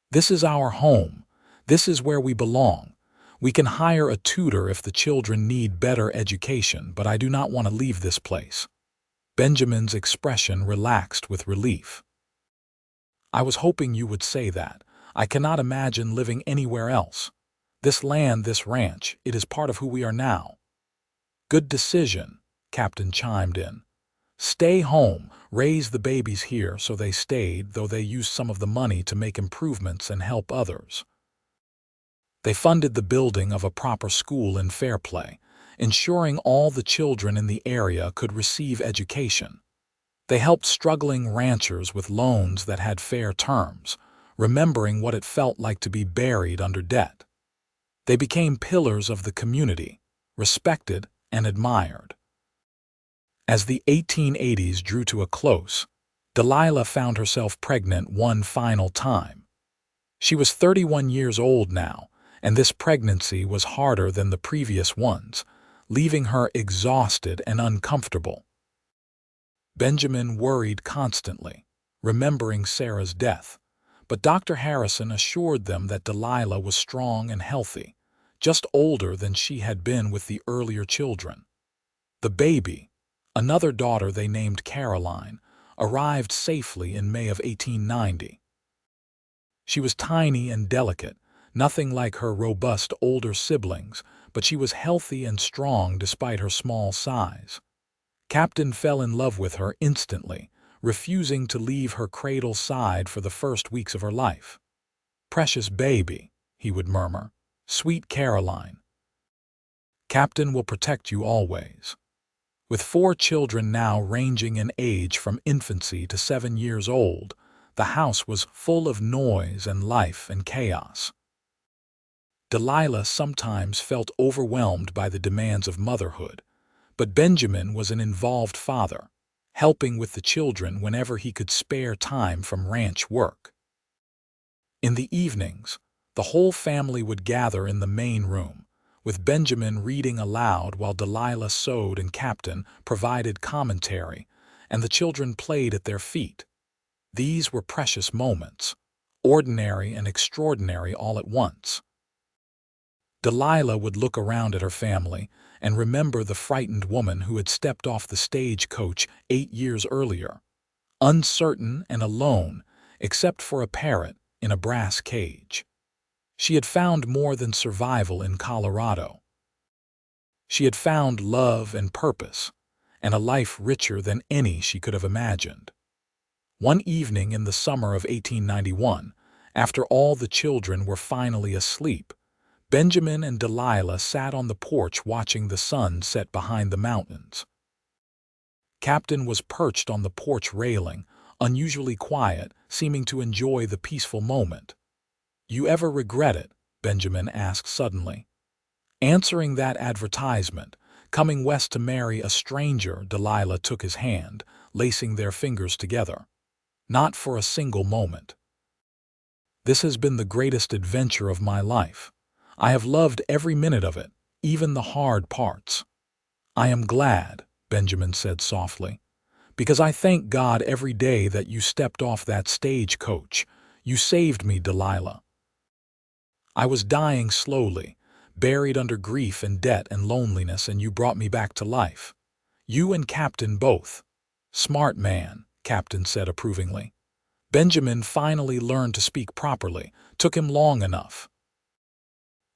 "This is our home. This is where we belong. We can hire a tutor if the children need better education, but I do not want to leave this place." Benjamin's expression relaxed with relief. "I was hoping you would say that. I cannot imagine living anywhere else. This land, this ranch, it is part of who we are now." "Good decision," Captain chimed in. "Stay home, raise the babies here," so they stayed, though they used some of the money to make improvements and help others. They funded the building of a proper school in Fairplay, ensuring all the children in the area could receive education. They helped struggling ranchers with loans that had fair terms, remembering what it felt like to be buried under debt. They became pillars of the community, respected and admired. As the 1880s drew to a close, Delilah found herself pregnant one final time. She was 31 years old now, and this pregnancy was harder than the previous ones, leaving her exhausted and uncomfortable. Benjamin worried constantly, remembering Sarah's death, but Dr. Harrison assured them that Delilah was strong and healthy, just older than she had been with the earlier children. The baby, another daughter they named Caroline, arrived safely in May of 1890. She was tiny and delicate, nothing like her robust older siblings, but she was healthy and strong despite her small size. Captain fell in love with her instantly, refusing to leave her cradle side for the first weeks of her life. "Precious baby," he would murmur, "sweet Caroline. Captain will protect you always." With 4 children now ranging in age from infancy to 7 years old, the house was full of noise and life and chaos. Delilah sometimes felt overwhelmed by the demands of motherhood, but Benjamin was an involved father, helping with the children whenever he could spare time from ranch work. In the evenings, the whole family would gather in the main room, with Benjamin reading aloud while Delilah sewed and Captain provided commentary, and the children played at their feet. These were precious moments, ordinary and extraordinary all at once. Delilah would look around at her family and remember the frightened woman who had stepped off the stagecoach 8 years earlier, uncertain and alone, except for a parrot in a brass cage. She had found more than survival in Colorado. She had found love and purpose, and a life richer than any she could have imagined. One evening in the summer of 1891, after all the children were finally asleep, Benjamin and Delilah sat on the porch watching the sun set behind the mountains. Captain was perched on the porch railing, unusually quiet, seeming to enjoy the peaceful moment. "You ever regret it?" Benjamin asked suddenly. Answering that advertisement, coming west to marry a stranger, Delilah took his hand, lacing their fingers together. "Not for a single moment. This has been the greatest adventure of my life. I have loved every minute of it, even the hard parts." "I am glad," Benjamin said softly, "because I thank God every day that you stepped off that stagecoach. You saved me, Delilah. I was dying slowly, buried under grief and debt and loneliness, and you brought me back to life. You and Captain both." "Smart man," Captain said approvingly. Benjamin finally learned to speak properly. Took him long enough.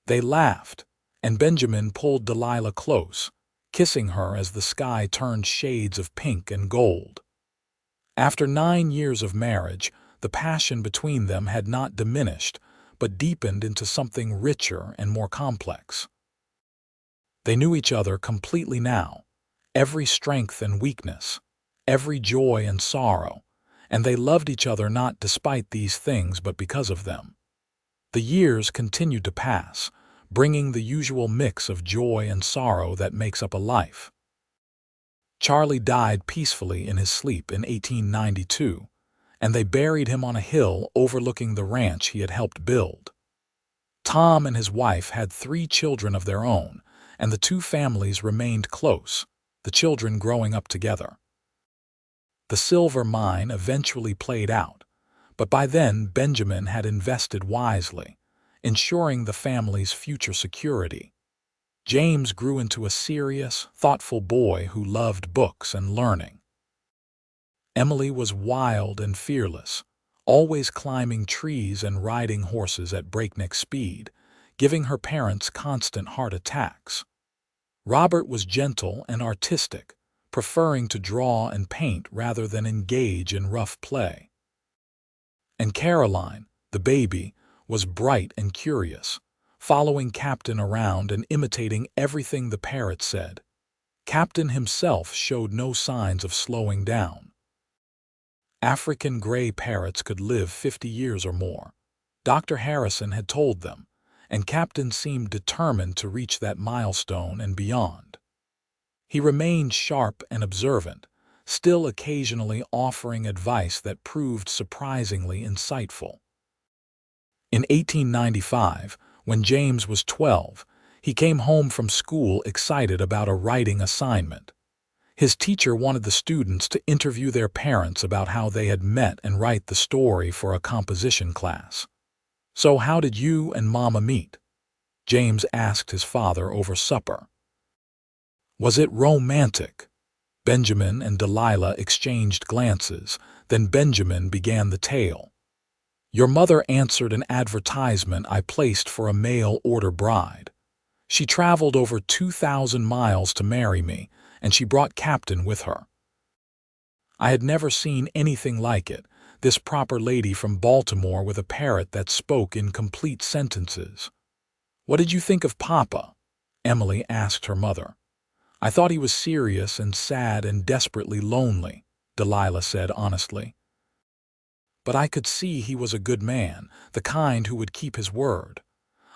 They laughed, and Benjamin pulled Delilah close, kissing her as the sky turned shades of pink and gold. After 9 years of marriage, the passion between them had not diminished, but deepened into something richer and more complex. They knew each other completely now, every strength and weakness, every joy and sorrow, and they loved each other not despite these things but because of them. The years continued to pass, bringing the usual mix of joy and sorrow that makes up a life. Charlie died peacefully in his sleep in 1892, and they buried him on a hill overlooking the ranch he had helped build. Tom and his wife had 3 children of their own, and the two families remained close, the children growing up together. The silver mine eventually played out, but by then Benjamin had invested wisely, ensuring the family's future security. James grew into a serious, thoughtful boy who loved books and learning. Emily was wild and fearless, always climbing trees and riding horses at breakneck speed, giving her parents constant heart attacks. Robert was gentle and artistic, preferring to draw and paint rather than engage in rough play. And Caroline, the baby, was bright and curious, following Captain around and imitating everything the parrot said. Captain himself showed no signs of slowing down. African gray parrots could live 50 years or more. Dr. Harrison had told them, and Captain seemed determined to reach that milestone and beyond. He remained sharp and observant, still occasionally offering advice that proved surprisingly insightful. In 1895, when James was 12, he came home from school excited about a writing assignment. His teacher wanted the students to interview their parents about how they had met and write the story for a composition class. "So how did you and Mama meet?" James asked his father over supper. "Was it romantic?" Benjamin and Delilah exchanged glances, then Benjamin began the tale. "Your mother answered an advertisement I placed for a mail-order bride. She traveled over 2,000 miles to marry me, and she brought Captain with her. I had never seen anything like it, this proper lady from Baltimore with a parrot that spoke in complete sentences." "What did you think of Papa?" Emily asked her mother. "I thought he was serious and sad and desperately lonely," Delilah said honestly. "But I could see he was a good man, the kind who would keep his word.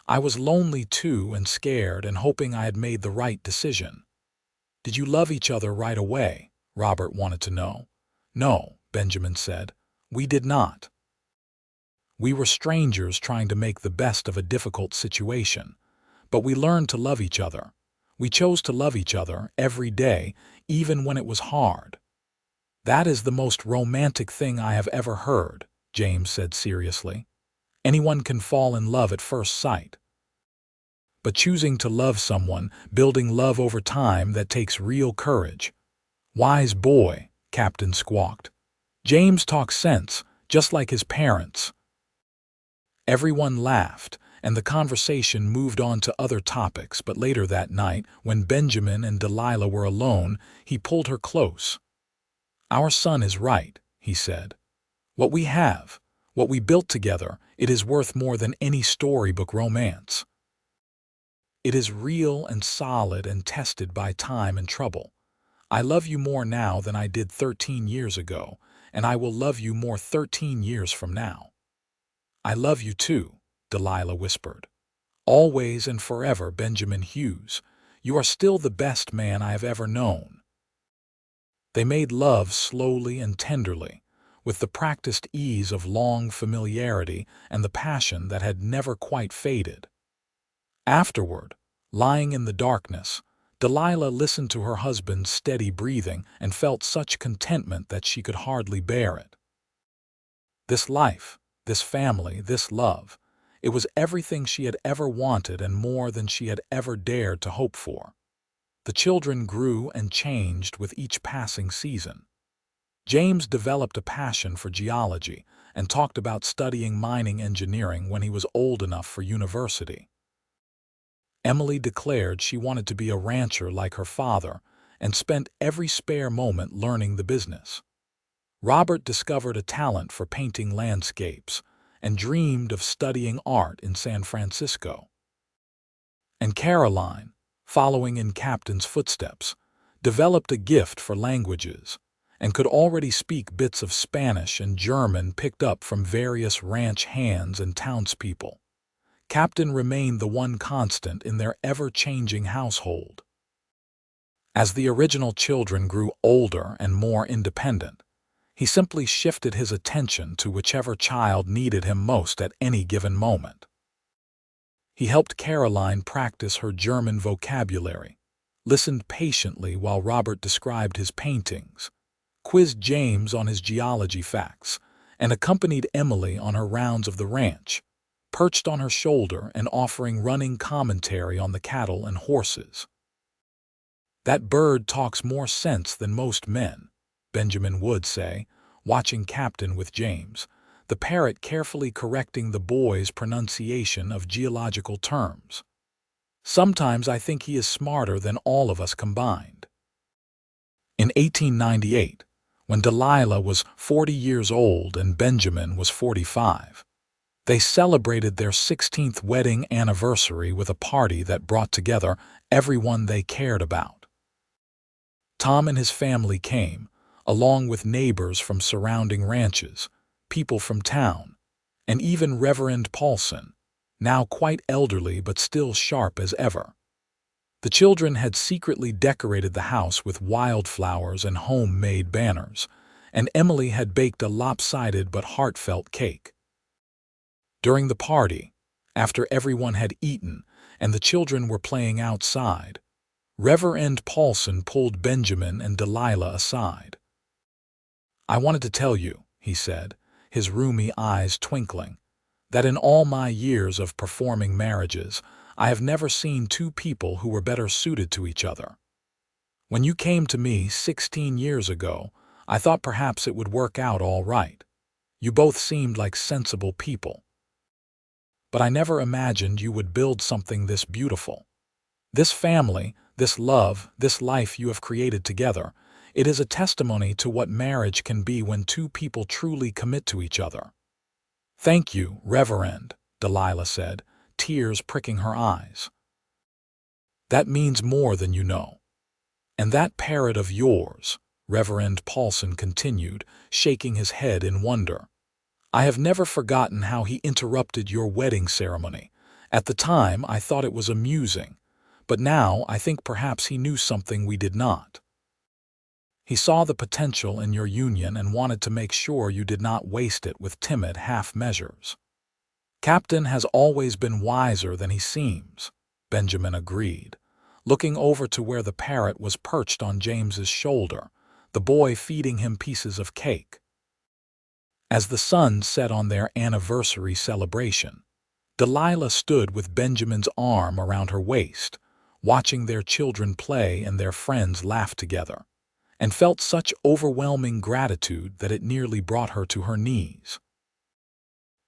I was lonely too and scared and hoping I had made the right decision." "Did you love each other right away?" Robert wanted to know. "No," Benjamin said. "We did not. We were strangers trying to make the best of a difficult situation, but we learned to love each other. We chose to love each other every day, even when it was hard." "That is the most romantic thing I have ever heard," James said seriously. Anyone can fall in love at first sight. But choosing to love someone, building love over time, that takes real courage. Wise boy, Captain squawked. James talks sense, just like his parents. Everyone laughed, and the conversation moved on to other topics, but later that night, when Benjamin and Delilah were alone, he pulled her close. Our son is right, he said. What we have, what we built together, it is worth more than any storybook romance. It is real and solid and tested by time and trouble. I love you more now than I did 13 years ago, and I will love you more 13 years from now. I love you too, Delilah whispered. Always and forever, Benjamin Hughes. You are still the best man I have ever known. They made love slowly and tenderly, with the practiced ease of long familiarity and the passion that had never quite faded. Afterward, lying in the darkness, Delilah listened to her husband's steady breathing and felt such contentment that she could hardly bear it. This life, this family, this love, it was everything she had ever wanted and more than she had ever dared to hope for. The children grew and changed with each passing season. James developed a passion for geology and talked about studying mining engineering when he was old enough for university. Emily declared she wanted to be a rancher like her father and spent every spare moment learning the business. Robert discovered a talent for painting landscapes and dreamed of studying art in San Francisco. And Caroline, following in Captain's footsteps, developed a gift for languages and could already speak bits of Spanish and German picked up from various ranch hands and townspeople. Captain remained the one constant in their ever-changing household. As the original children grew older and more independent, he simply shifted his attention to whichever child needed him most at any given moment. He helped Caroline practice her German vocabulary, listened patiently while Robert described his paintings, quizzed James on his geology facts, and accompanied Emily on her rounds of the ranch, perched on her shoulder and offering running commentary on the cattle and horses. That bird talks more sense than most men, Benjamin would say, watching Captain with James, the parrot carefully correcting the boy's pronunciation of geological terms. Sometimes I think he is smarter than all of us combined. In 1898, when Delilah was 40 years old and Benjamin was 45, they celebrated their 16th wedding anniversary with a party that brought together everyone they cared about. Tom and his family came, along with neighbors from surrounding ranches, people from town, and even Reverend Paulson, now quite elderly but still sharp as ever. The children had secretly decorated the house with wildflowers and homemade banners, and Emily had baked a lopsided but heartfelt cake. During the party, after everyone had eaten and the children were playing outside, Reverend Paulson pulled Benjamin and Delilah aside. "I wanted to tell you," he said, his rheumy eyes twinkling, "that in all my years of performing marriages, I have never seen two people who were better suited to each other. When you came to me 16 years ago, I thought perhaps it would work out all right. You both seemed like sensible people. But I never imagined you would build something this beautiful. This family, this love, this life you have created together, it is a testimony to what marriage can be when two people truly commit to each other." "Thank you, Reverend," Delilah said, tears pricking her eyes. "That means more than you know. And that parrot of yours," Reverend Paulson continued, shaking his head in wonder. "I have never forgotten how he interrupted your wedding ceremony. At the time, I thought it was amusing, but now I think perhaps he knew something we did not. He saw the potential in your union and wanted to make sure you did not waste it with timid half-measures." "Captain has always been wiser than he seems," Benjamin agreed, looking over to where the parrot was perched on James's shoulder, the boy feeding him pieces of cake. As the sun set on their anniversary celebration, Delilah stood with Benjamin's arm around her waist, watching their children play and their friends laugh together, and felt such overwhelming gratitude that it nearly brought her to her knees.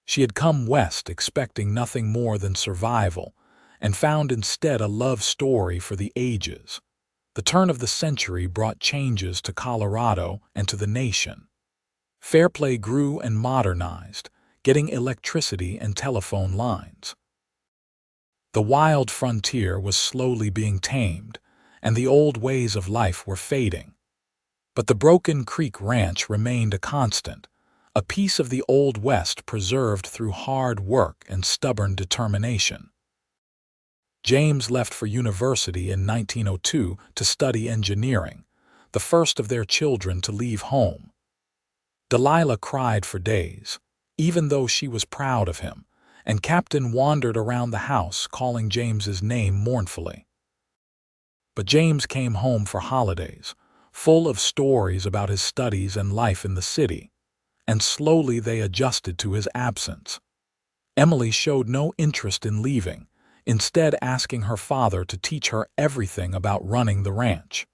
She had come west expecting nothing more than survival, and found instead a love story for the ages. The turn of the century brought changes to Colorado and to the nation. Fairplay grew and modernized, getting electricity and telephone lines. The wild frontier was slowly being tamed, and the old ways of life were fading. But the Broken Creek Ranch remained a constant, a piece of the Old West preserved through hard work and stubborn determination. James left for university in 1902 to study engineering, the first of their children to leave home. Delilah cried for days, even though she was proud of him, and Captain wandered around the house calling James's name mournfully. But James came home for holidays, full of stories about his studies and life in the city, and slowly they adjusted to his absence. Emily showed no interest in leaving, instead asking her father to teach her everything about running the ranch.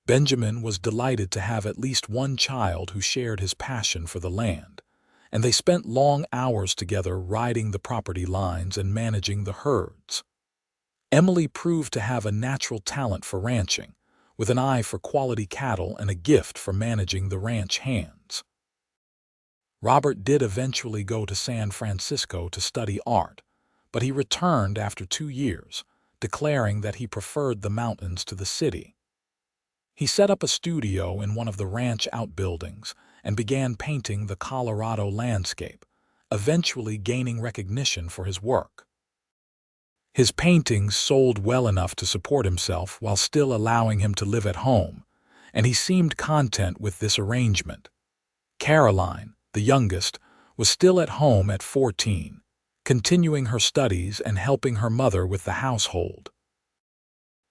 Benjamin was delighted to have at least one child who shared his passion for the land, and they spent long hours together riding the property lines and managing the herds. Emily proved to have a natural talent for ranching, with an eye for quality cattle and a gift for managing the ranch hands. Robert did eventually go to San Francisco to study art, but he returned after 2 years, declaring that he preferred the mountains to the city. He set up a studio in one of the ranch outbuildings and began painting the Colorado landscape, eventually gaining recognition for his work. His paintings sold well enough to support himself while still allowing him to live at home, and he seemed content with this arrangement. Caroline, the youngest, was still at home at 14, continuing her studies and helping her mother with the household.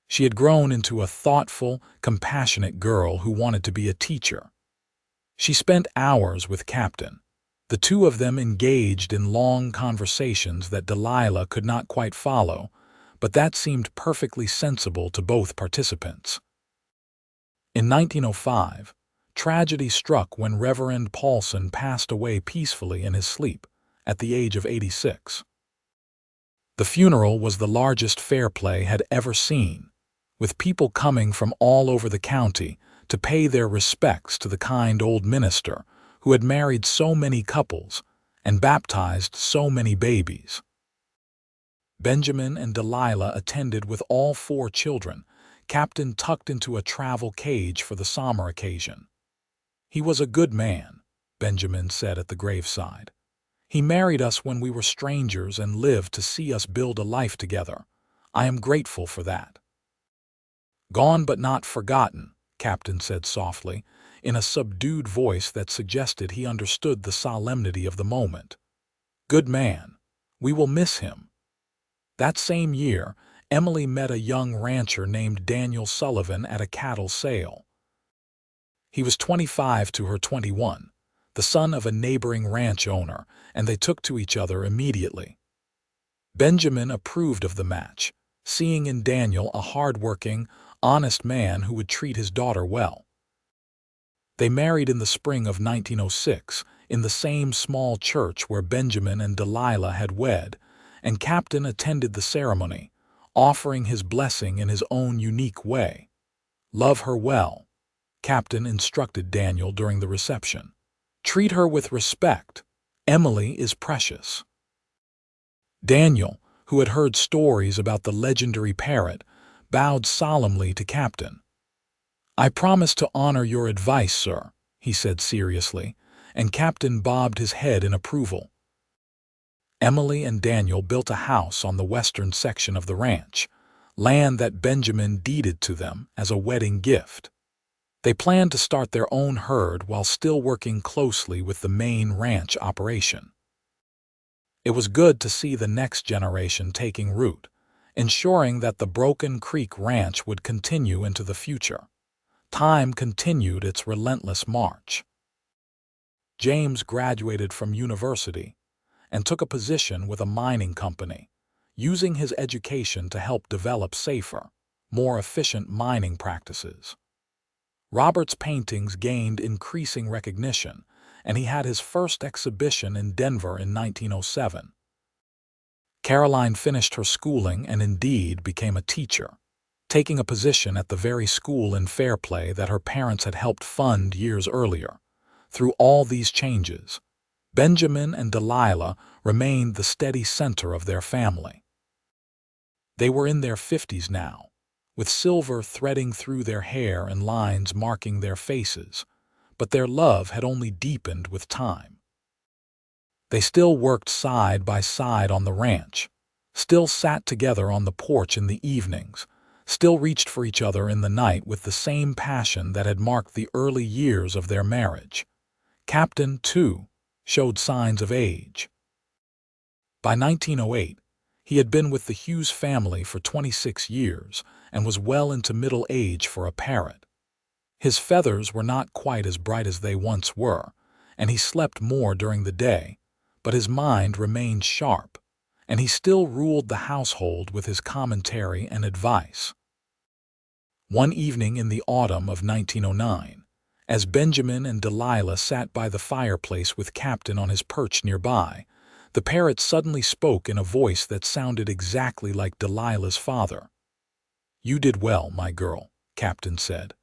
She had grown into a thoughtful, compassionate girl who wanted to be a teacher. She spent hours with Captain. The two of them engaged in long conversations that Delilah could not quite follow, but that seemed perfectly sensible to both participants. In 1905, tragedy struck when Reverend Paulson passed away peacefully in his sleep, at the age of 86. The funeral was the largest Fairplay had ever seen, with people coming from all over the county to pay their respects to the kind old minister who had married so many couples and baptized so many babies. Benjamin and Delilah attended with all 4 children, Captain tucked into a travel cage for the somber occasion. "He was a good man," Benjamin said at the graveside. "He married us when we were strangers and lived to see us build a life together. I am grateful for that." "Gone but not forgotten," Captain said softly, in a subdued voice that suggested he understood the solemnity of the moment. "Good man. We will miss him." That same year, Emily met a young rancher named Daniel Sullivan at a cattle sale. He was 25 to her 21, the son of a neighboring ranch owner, and they took to each other immediately. Benjamin approved of the match, seeing in Daniel a hard-working, honest man who would treat his daughter well. They married in the spring of 1906 in the same small church where Benjamin and Delilah had wed, and Captain attended the ceremony, offering his blessing in his own unique way. "Love her well," Captain instructed Daniel during the reception. "Treat her with respect. Emily is precious." Daniel, who had heard stories about the legendary Parrot, bowed solemnly to Captain. "I promise to honor your advice, sir," he said seriously, and Captain bobbed his head in approval. Emily and Daniel built a house on the western section of the ranch, land that Benjamin deeded to them as a wedding gift. They planned to start their own herd while still working closely with the main ranch operation. It was good to see the next generation taking root, ensuring that the Broken Creek Ranch would continue into the future. Time continued its relentless march. James graduated from university and took a position with a mining company, using his education to help develop safer, more efficient mining practices. Robert's paintings gained increasing recognition, and he had his first exhibition in Denver in 1907. Caroline finished her schooling and indeed became a teacher, taking a position at the very school in Fairplay that her parents had helped fund years earlier. Through all these changes, Benjamin and Delilah remained the steady center of their family. They were in their 50s now, with silver threading through their hair and lines marking their faces, but their love had only deepened with time. They still worked side by side on the ranch, still sat together on the porch in the evenings, still reached for each other in the night with the same passion that had marked the early years of their marriage. Captain, too, showed signs of age. By 1908, he had been with the Hughes family for 26 years and was well into middle age for a parrot. His feathers were not quite as bright as they once were, and he slept more during the day, but his mind remained sharp, and he still ruled the household with his commentary and advice. One evening in the autumn of 1909, as Benjamin and Delilah sat by the fireplace with Captain on his perch nearby, the parrot suddenly spoke in a voice that sounded exactly like Delilah's father. "You did well, my girl," Captain said.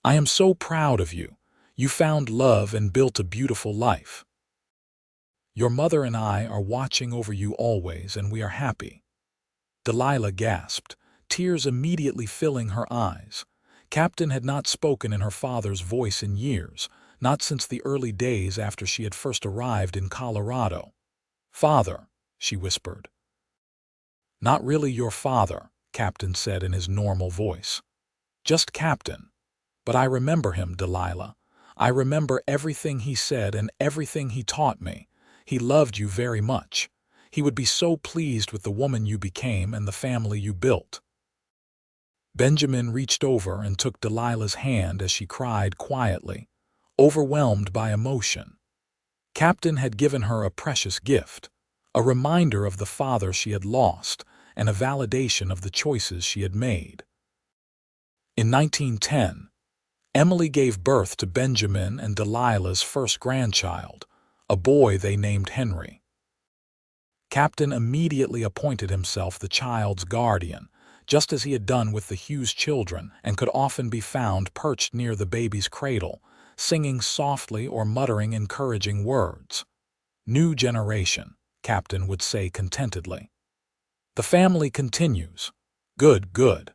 "I am so proud of you. You found love and built a beautiful life. Your mother and I are watching over you always, and we are happy." Delilah gasped, tears immediately filling her eyes. Captain had not spoken in her father's voice in years, not since the early days after she had first arrived in Colorado. "Father," she whispered. "Not really your father," Captain said in his normal voice. "Just Captain. But I remember him, Delilah. I remember everything he said and everything he taught me. He loved you very much. He would be so pleased with the woman you became and the family you built." Benjamin reached over and took Delilah's hand as she cried quietly, overwhelmed by emotion. Captain had given her a precious gift, a reminder of the father she had lost and a validation of the choices she had made. In 1910, Emily gave birth to Benjamin and Delilah's first grandchild, a boy they named Henry. Captain immediately appointed himself the child's guardian, just as he had done with the Hughes children, and could often be found perched near the baby's cradle, singing softly or muttering encouraging words. "New generation," Captain would say contentedly. "The family continues. Good, good."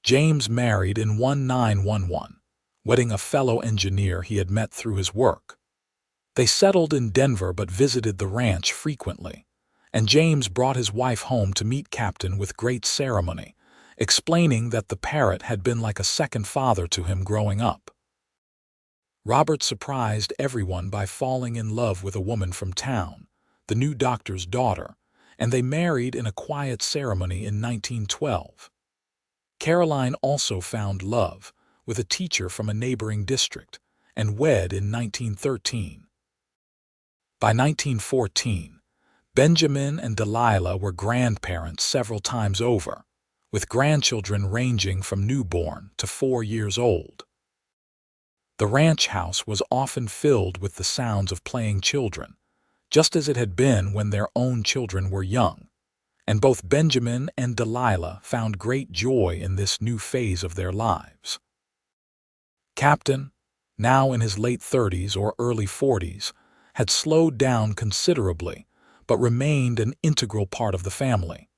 James married in 1911, wedding a fellow engineer he had met through his work. They settled in Denver but visited the ranch frequently, and James brought his wife home to meet Captain with great ceremony, explaining that the parrot had been like a second father to him growing up. Robert surprised everyone by falling in love with a woman from town, the new doctor's daughter, and they married in a quiet ceremony in 1912. Caroline also found love with a teacher from a neighboring district and wed in 1913. By 1914, Benjamin and Delilah were grandparents several times over, with grandchildren ranging from newborn to 4 years old. The ranch house was often filled with the sounds of playing children, just as it had been when their own children were young, and both Benjamin and Delilah found great joy in this new phase of their lives. Captain, now in his late 30s or early 40s, had slowed down considerably, but remained an integral part of the family.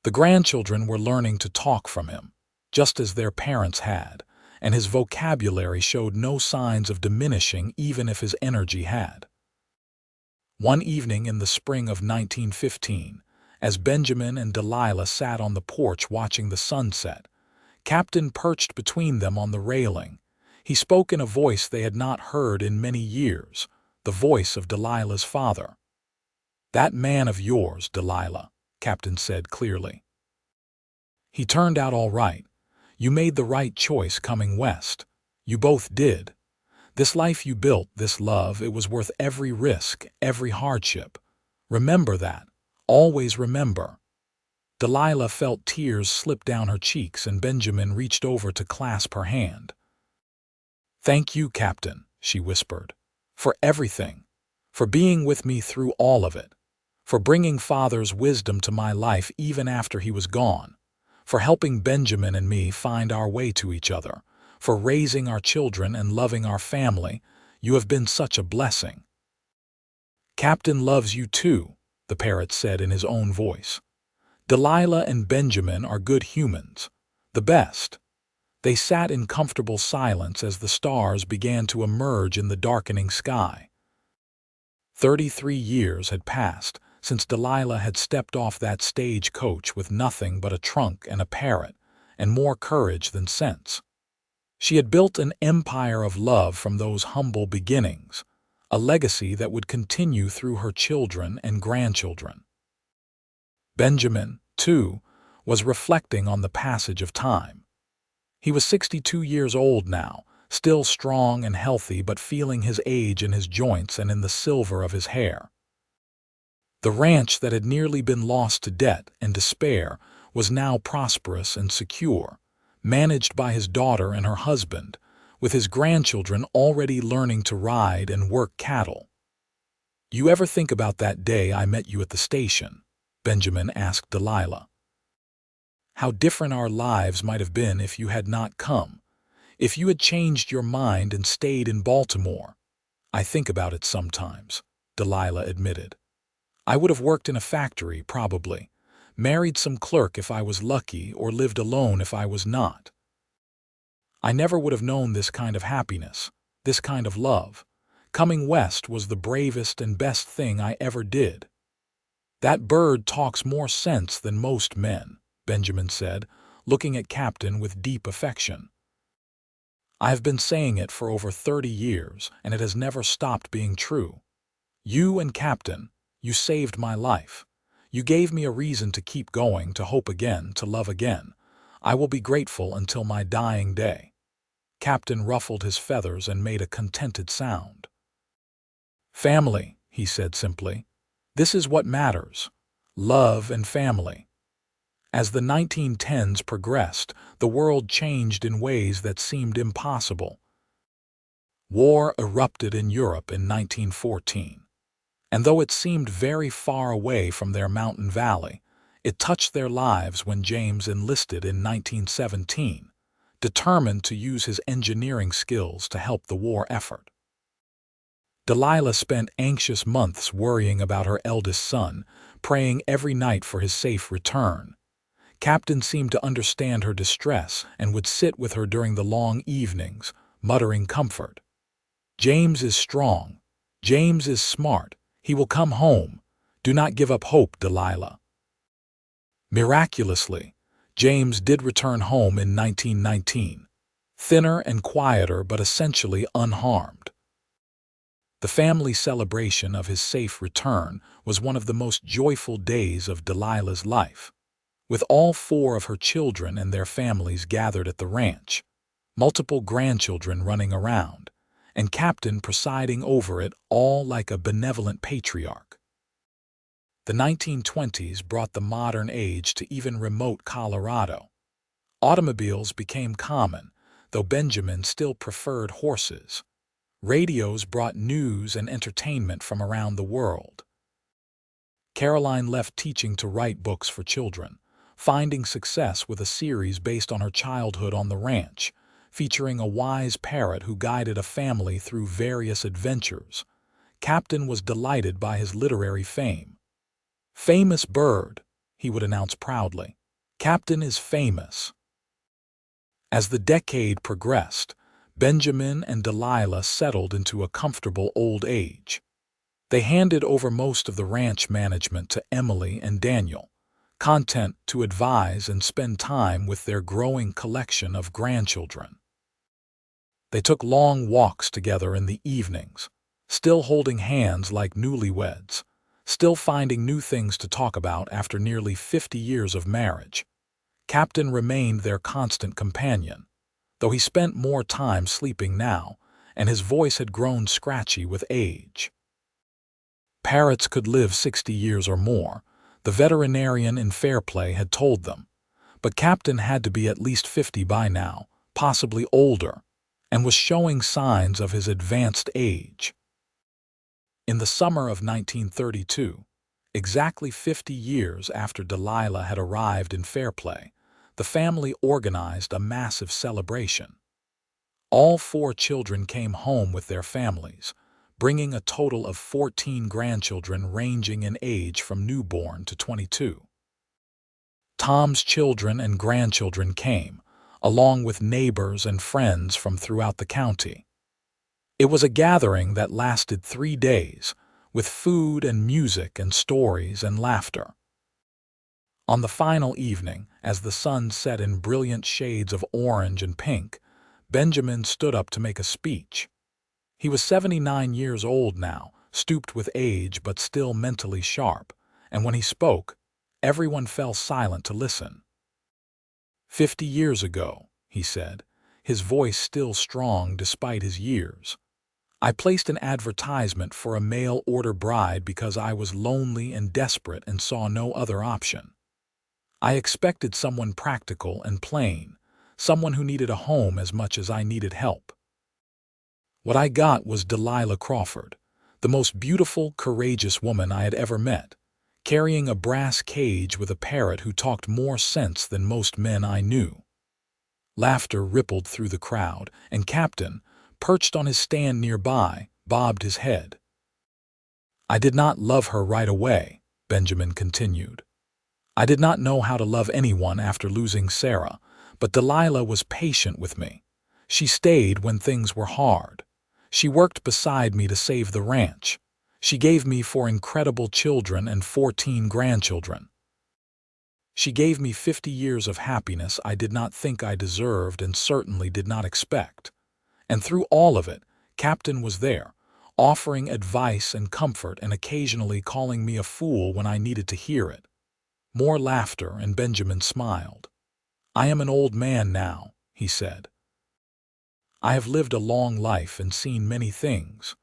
The grandchildren were learning to talk from him, just as their parents had, and his vocabulary showed no signs of diminishing even if his energy had. One evening in the spring of 1915, as Benjamin and Delilah sat on the porch watching the sunset, Captain perched between them on the railing. He spoke in a voice they had not heard in many years, the voice of Delilah's father. "That man of yours, Delilah," Captain said clearly. "He turned out all right. You made the right choice coming west. You both did. This life you built, this love, it was worth every risk, every hardship. Remember that. Always remember." Delilah felt tears slip down her cheeks, and Benjamin reached over to clasp her hand. "Thank you, Captain," she whispered, "for everything, for being with me through all of it, for bringing Father's wisdom to my life even after he was gone, for helping Benjamin and me find our way to each other, for raising our children and loving our family. You have been such a blessing." "Captain loves you too," the parrot said in his own voice. "Delilah and Benjamin are good humans, the best." They sat in comfortable silence as the stars began to emerge in the darkening sky. 33 years had passed since Delilah had stepped off that stagecoach with nothing but a trunk and a parrot, and more courage than sense. She had built an empire of love from those humble beginnings, a legacy that would continue through her children and grandchildren. Benjamin, too, was reflecting on the passage of time. He was 62 years old now, still strong and healthy, but feeling his age in his joints and in the silver of his hair. The ranch that had nearly been lost to debt and despair was now prosperous and secure, managed by his daughter and her husband, with his grandchildren already learning to ride and work cattle. "You ever think about that day I met you at the station?" Benjamin asked Delilah. "How different our lives might have been if you had not come, if you had changed your mind and stayed in Baltimore." "I think about it sometimes," Delilah admitted. "I would have worked in a factory, probably, married some clerk if I was lucky, or lived alone if I was not. I never would have known this kind of happiness, this kind of love. Coming west was the bravest and best thing I ever did." "That bird talks more sense than most men," Benjamin said, looking at Captain with deep affection. "I have been saying it for over 30 years, and it has never stopped being true. You and Captain, you saved my life. You gave me a reason to keep going, to hope again, to love again. I will be grateful until my dying day." Captain ruffled his feathers and made a contented sound. "Family," he said simply. "This is what matters. Love and family." As the 1910s progressed, the world changed in ways that seemed impossible. War erupted in Europe in 1914. And though it seemed very far away from their mountain valley, it touched their lives when James enlisted in 1917, determined to use his engineering skills to help the war effort. Delilah spent anxious months worrying about her eldest son, praying every night for his safe return. Captain seemed to understand her distress and would sit with her during the long evenings, muttering comfort. "James is strong. James is smart. He will come home. Do not give up hope, Delilah." Miraculously, James did return home in 1919, thinner and quieter but essentially unharmed. The family celebration of his safe return was one of the most joyful days of Delilah's life, with all 4 of her children and their families gathered at the ranch, multiple grandchildren running around, and Captain presiding over it all like a benevolent patriarch. The 1920s brought the modern age to even remote Colorado. Automobiles became common, though Benjamin still preferred horses. Radios brought news and entertainment from around the world. Caroline left teaching to write books for children, finding success with a series based on her childhood on the ranch, featuring a wise parrot who guided a family through various adventures. Captain was delighted by his literary fame. "Famous bird," he would announce proudly. "Captain is famous." As the decade progressed, Benjamin and Delilah settled into a comfortable old age. They handed over most of the ranch management to Emily and Daniel, content to advise and spend time with their growing collection of grandchildren. They took long walks together in the evenings, still holding hands like newlyweds, still finding new things to talk about after nearly 50 years of marriage. Captain remained their constant companion, though he spent more time sleeping now, and his voice had grown scratchy with age. Parrots could live 60 years or more, the veterinarian in Fairplay had told them, but Captain had to be at least 50 by now, possibly older, and was showing signs of his advanced age. In the summer of 1932, exactly 50 years after Delilah had arrived in Fairplay, the family organized a massive celebration. All 4 children came home with their families, bringing a total of 14 grandchildren ranging in age from newborn to 22. Tom's children and grandchildren came, along with neighbors and friends from throughout the county. It was a gathering that lasted 3 days, with food and music and stories and laughter. On the final evening, as the sun set in brilliant shades of orange and pink, Benjamin stood up to make a speech. He was 79 years old now, stooped with age but still mentally sharp, and when he spoke, everyone fell silent to listen. 50 years ago, he said, his voice still strong despite his years, I placed an advertisement for a mail-order bride because I was lonely and desperate and saw no other option. I expected someone practical and plain, someone who needed a home as much as I needed help. What I got was Delilah Crawford, the most beautiful, courageous woman I had ever met, carrying a brass cage with a parrot who talked more sense than most men I knew. Laughter rippled through the crowd, and Captain, perched on his stand nearby, bobbed his head. I did not love her right away, Benjamin continued. I did not know how to love anyone after losing Sarah, but Delilah was patient with me. She stayed when things were hard. She worked beside me to save the ranch. She gave me 4 incredible children and 14 grandchildren. She gave me 50 years of happiness I did not think I deserved and certainly did not expect. And through all of it, Captain was there, offering advice and comfort and occasionally calling me a fool when I needed to hear it. More laughter, and Benjamin smiled. I am an old man now, he said. I have lived a long life and seen many things.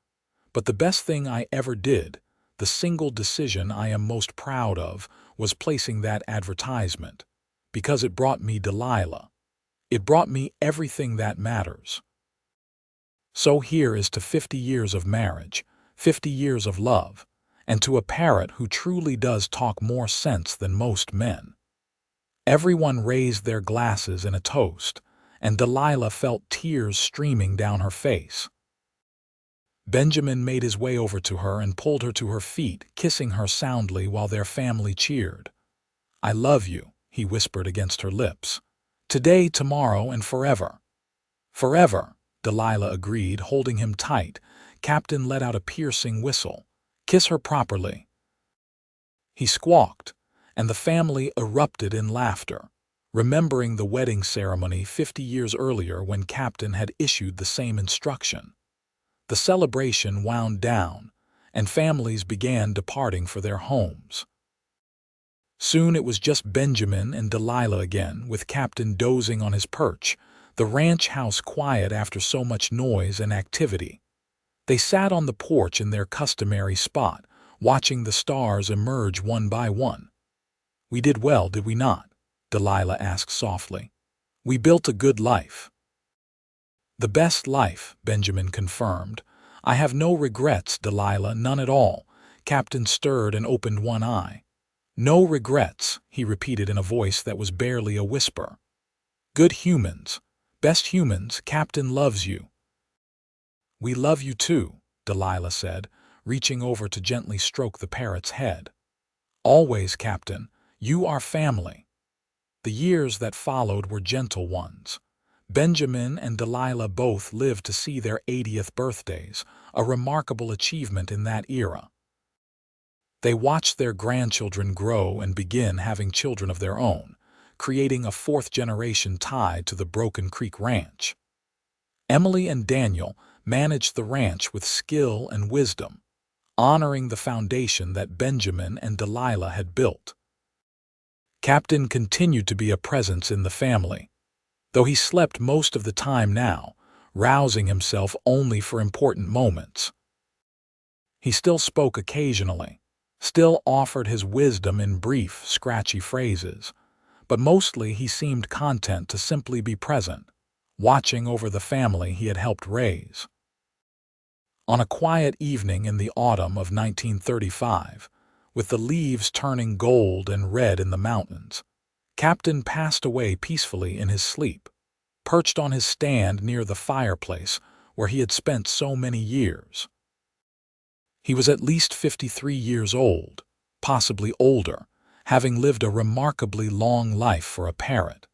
But the best thing I ever did, the single decision I am most proud of, was placing that advertisement, because it brought me Delilah. It brought me everything that matters. So here is to 50 years of marriage, 50 years of love, and to a parrot who truly does talk more sense than most men. Everyone raised their glasses in a toast, and Delilah felt tears streaming down her face. Benjamin made his way over to her and pulled her to her feet, kissing her soundly while their family cheered. I love you, he whispered against her lips. Today, tomorrow, and forever. Forever, Delilah agreed, holding him tight. Captain let out a piercing whistle. Kiss her properly. He squawked, and the family erupted in laughter, remembering the wedding ceremony 50 years earlier when Captain had issued the same instruction. The celebration wound down, and families began departing for their homes. Soon it was just Benjamin and Delilah again, with Captain dozing on his perch, the ranch house quiet after so much noise and activity. They sat on the porch in their customary spot, watching the stars emerge one by one. We did well, did we not? Delilah asked softly. We built a good life. The best life, Benjamin confirmed. I have no regrets, Delilah, none at all. Captain stirred and opened one eye. No regrets, he repeated in a voice that was barely a whisper. Good humans, best humans, Captain loves you. We love you too, Delilah said, reaching over to gently stroke the parrot's head. Always, Captain, you are family. The years that followed were gentle ones. Benjamin and Delilah both lived to see their 80th birthdays, a remarkable achievement in that era. They watched their grandchildren grow and begin having children of their own, creating a 4th generation tied to the Broken Creek Ranch. Emily and Daniel managed the ranch with skill and wisdom, honoring the foundation that Benjamin and Delilah had built. Captain continued to be a presence in the family. Though he slept most of the time now, rousing himself only for important moments. He still spoke occasionally, still offered his wisdom in brief, scratchy phrases, but mostly he seemed content to simply be present, watching over the family he had helped raise. On a quiet evening in the autumn of 1935, with the leaves turning gold and red in the mountains, Captain passed away peacefully in his sleep, perched on his stand near the fireplace where he had spent so many years. He was at least 53 years old, possibly older, having lived a remarkably long life for a parrot.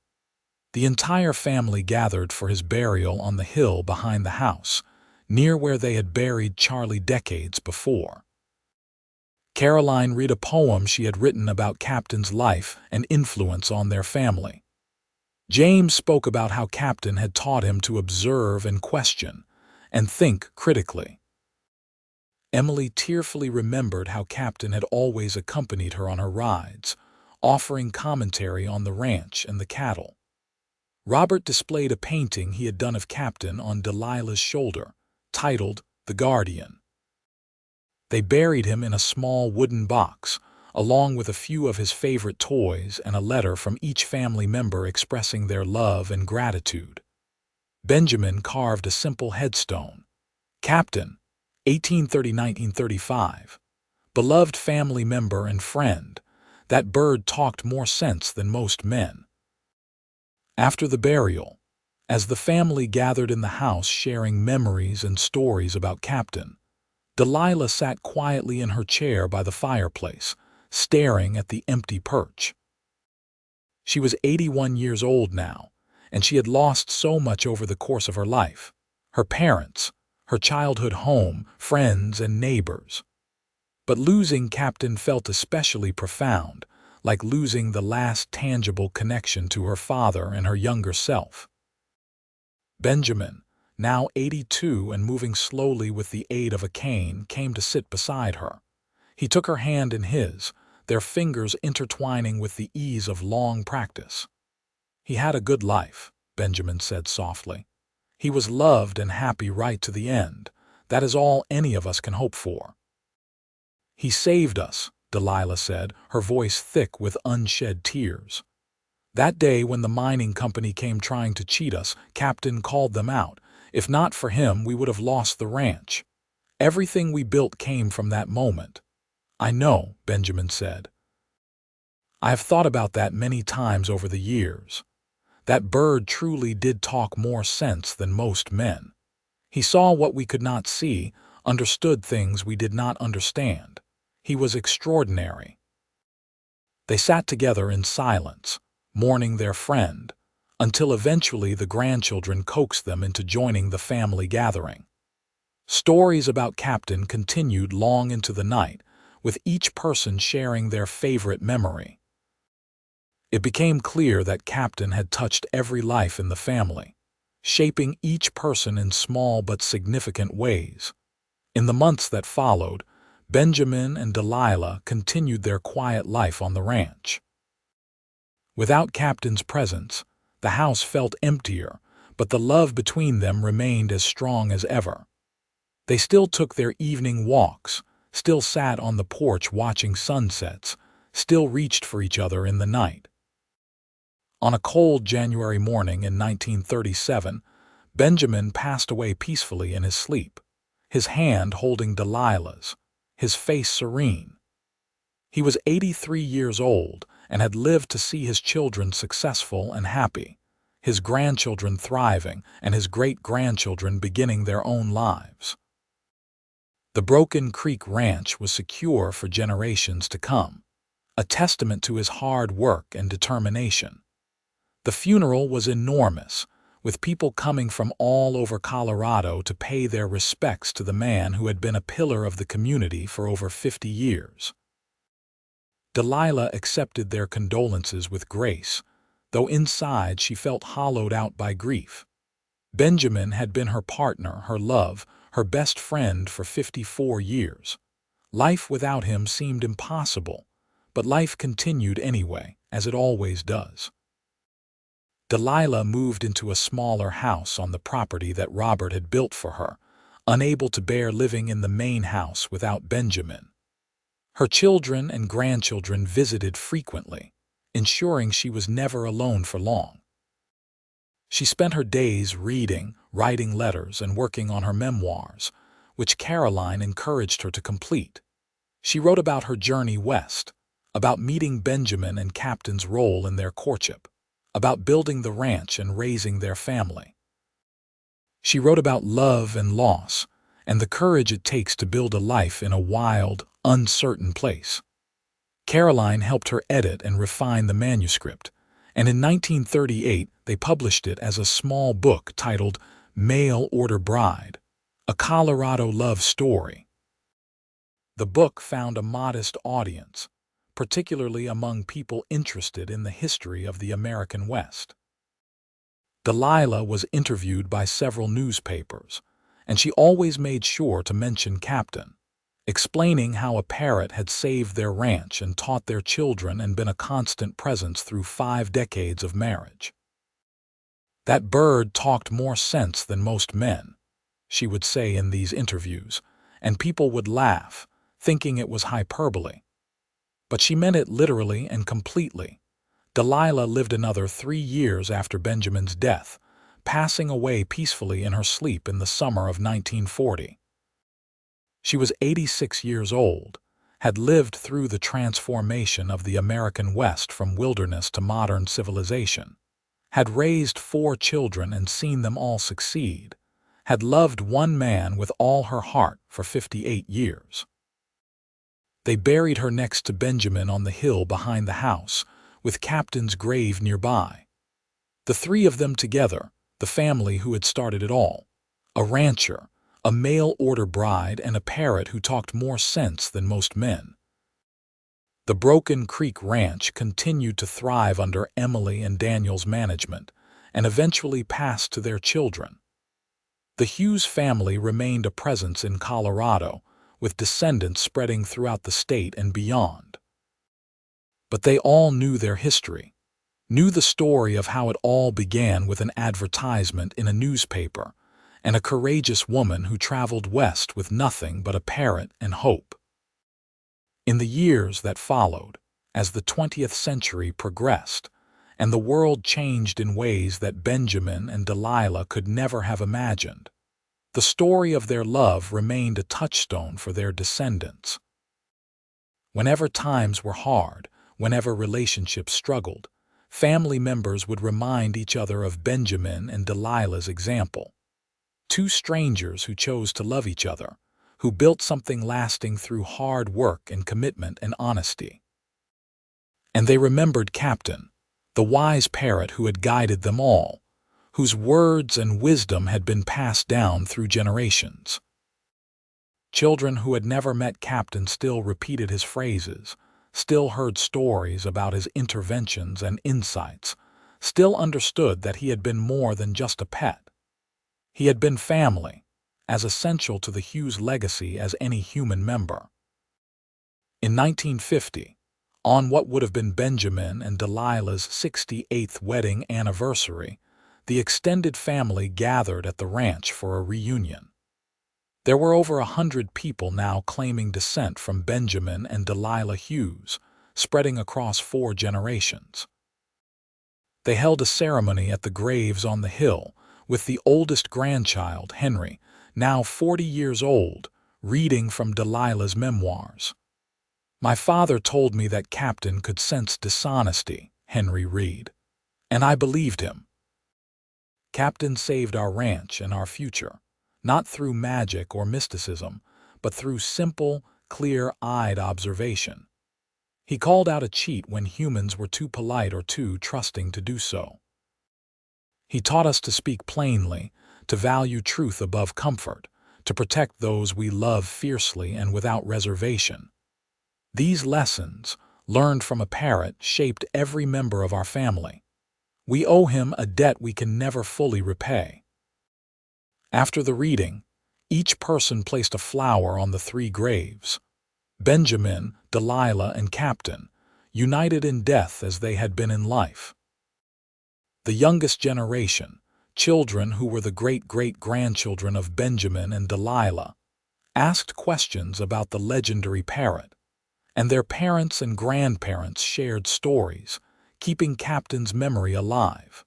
The entire family gathered for his burial on the hill behind the house, near where they had buried Charlie decades before. Caroline read a poem she had written about Captain's life and influence on their family. James spoke about how Captain had taught him to observe and question, and think critically. Emily tearfully remembered how Captain had always accompanied her on her rides, offering commentary on the ranch and the cattle. Robert displayed a painting he had done of Captain on Delilah's shoulder, titled The Guardian. They buried him in a small wooden box, along with a few of his favorite toys and a letter from each family member expressing their love and gratitude. Benjamin carved a simple headstone. Captain, 1830–1935. Beloved family member and friend, that bird talked more sense than most men. After the burial, as the family gathered in the house sharing memories and stories about Captain, Delilah sat quietly in her chair by the fireplace, staring at the empty perch. She was 81 years old now, and she had lost so much over the course of her life: her parents, her childhood home, friends, and neighbors. But losing Captain felt especially profound, like losing the last tangible connection to her father and her younger self. Benjamin, now 82 and moving slowly with the aid of a cane, came to sit beside her. He took her hand in his, their fingers intertwining with the ease of long practice. "He had a good life," Benjamin said softly. "He was loved and happy right to the end. That is all any of us can hope for." "He saved us," Delilah said, her voice thick with unshed tears. "That day when the mining company came trying to cheat us, Captain called them out. If not for him, we would have lost the ranch. Everything we built came from that moment." "I know," Benjamin said. "I have thought about that many times over the years. That bird truly did talk more sense than most men. He saw what we could not see, understood things we did not understand. He was extraordinary." They sat together in silence, mourning their friend, until eventually the grandchildren coaxed them into joining the family gathering. Stories about Captain continued long into the night, with each person sharing their favorite memory. It became clear that Captain had touched every life in the family, shaping each person in small but significant ways. In the months that followed, Benjamin and Delilah continued their quiet life on the ranch. Without Captain's presence, the house felt emptier, but the love between them remained as strong as ever. They still took their evening walks, still sat on the porch watching sunsets, still reached for each other in the night. On a cold January morning in 1937, Benjamin passed away peacefully in his sleep, his hand holding Delilah's, his face serene. He was 83 years old and had lived to see his children successful and happy, his grandchildren thriving, and his great-grandchildren beginning their own lives. The Broken Creek Ranch was secure for generations to come, a testament to his hard work and determination. The funeral was enormous, with people coming from all over Colorado to pay their respects to the man who had been a pillar of the community for over 50 years. Delilah accepted their condolences with grace, though inside she felt hollowed out by grief. Benjamin had been her partner, her love, her best friend for 54 years. Life without him seemed impossible, but life continued anyway, as it always does. Delilah moved into a smaller house on the property that Robert had built for her, unable to bear living in the main house without Benjamin. Her children and grandchildren visited frequently, ensuring she was never alone for long. She spent her days reading, writing letters, and working on her memoirs, which Caroline encouraged her to complete. She wrote about her journey west, about meeting Benjamin and Captain's role in their courtship, about building the ranch and raising their family. She wrote about love and loss, and the courage it takes to build a life in a wild, uncertain place. Caroline helped her edit and refine the manuscript, and in 1938 they published it as a small book titled Mail Order Bride, a Colorado love story. The book found a modest audience, particularly among people interested in the history of the American West. Delilah was interviewed by several newspapers, and she always made sure to mention Captain, explaining how a parrot had saved their ranch and taught their children and been a constant presence through 5 decades of marriage. "That bird talked more sense than most men," she would say in these interviews, and people would laugh, thinking it was hyperbole. But she meant it literally and completely. Delilah lived another 3 years after Benjamin's death, passing away peacefully in her sleep in the summer of 1940. She was 86 years old, had lived through the transformation of the American West from wilderness to modern civilization, had raised 4 children and seen them all succeed, had loved one man with all her heart for 58 years. They buried her next to Benjamin on the hill behind the house, with Captain's grave nearby. The 3 of them together, the family who had started it all, a rancher, a mail-order bride, and a parrot who talked more sense than most men. The Broken Creek Ranch continued to thrive under Emily and Daniel's management, and eventually passed to their children. The Hughes family remained a presence in Colorado, with descendants spreading throughout the state and beyond. But they all knew their history, knew the story of how it all began with an advertisement in a newspaper and a courageous woman who traveled west with nothing but a parrot and hope. In the years that followed, as the 20th century progressed, and the world changed in ways that Benjamin and Delilah could never have imagined, the story of their love remained a touchstone for their descendants. Whenever times were hard, whenever relationships struggled, family members would remind each other of Benjamin and Delilah's example. 2 strangers who chose to love each other, who built something lasting through hard work and commitment and honesty. And they remembered Captain, the wise parrot who had guided them all, whose words and wisdom had been passed down through generations. Children who had never met Captain still repeated his phrases, still heard stories about his interventions and insights, still understood that he had been more than just a pet. He had been family, as essential to the Hughes legacy as any human member. In 1950, on what would have been Benjamin and Delilah's 68th wedding anniversary, the extended family gathered at the ranch for a reunion. There were over 100 people now claiming descent from Benjamin and Delilah Hughes, spreading across 4 generations. They held a ceremony at the graves on the hill, with the oldest grandchild, Henry, now 40 years old, reading from Delilah's memoirs. "My father told me that Captain could sense dishonesty," Henry read, "and I believed him. Captain saved our ranch and our future, not through magic or mysticism, but through simple, clear-eyed observation. He called out a cheat when humans were too polite or too trusting to do so. He taught us to speak plainly, to value truth above comfort, to protect those we love fiercely and without reservation. These lessons, learned from a parrot, shaped every member of our family. We owe him a debt we can never fully repay." After the reading, each person placed a flower on the 3 graves. Benjamin, Delilah, and Captain, united in death as they had been in life. The youngest generation, children who were the great-great-grandchildren of Benjamin and Delilah, asked questions about the legendary parrot, and their parents and grandparents shared stories, keeping Captain's memory alive.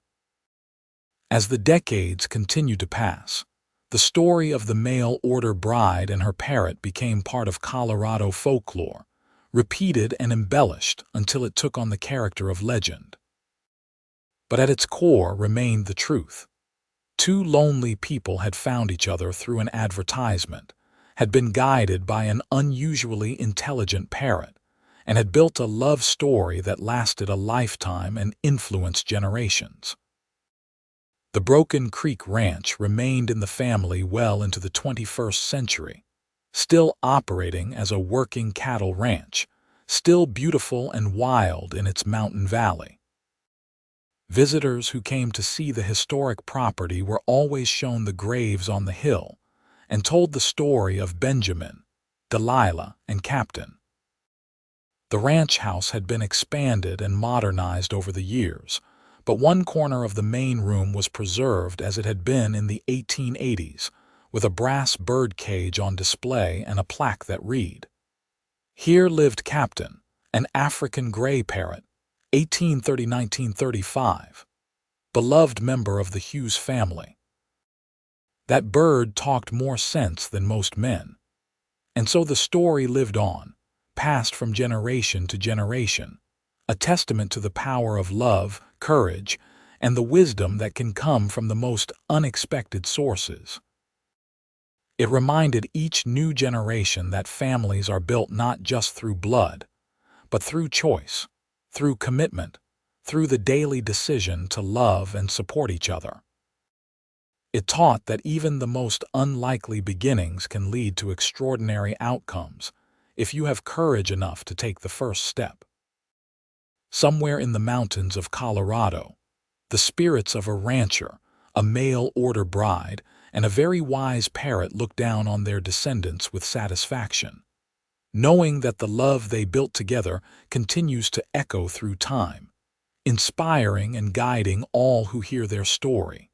As the decades continued to pass, the story of the mail-order bride and her parrot became part of Colorado folklore, repeated and embellished until it took on the character of legend. But at its core remained the truth. Two lonely people had found each other through an advertisement, had been guided by an unusually intelligent parrot, and had built a love story that lasted a lifetime and influenced generations. The Broken Creek Ranch remained in the family well into the 21st century, still operating as a working cattle ranch, still beautiful and wild in its mountain valley. Visitors who came to see the historic property were always shown the graves on the hill and told the story of Benjamin, Delilah, and Captain. The ranch house had been expanded and modernized over the years, but one corner of the main room was preserved as it had been in the 1880s, with a brass bird cage on display and a plaque that read, "Here lived Captain, an African gray parrot, 1830–1935, beloved member of the Hughes family." That bird talked more sense than most men, and so the story lived on, passed from generation to generation, a testament to the power of love, courage, and the wisdom that can come from the most unexpected sources. It reminded each new generation that families are built not just through blood, but through choice, through commitment, through the daily decision to love and support each other. It taught that even the most unlikely beginnings can lead to extraordinary outcomes if you have courage enough to take the first step. Somewhere in the mountains of Colorado, the spirits of a rancher, a mail-order bride, and a very wise parrot look down on their descendants with satisfaction, knowing that the love they built together continues to echo through time, inspiring and guiding all who hear their story.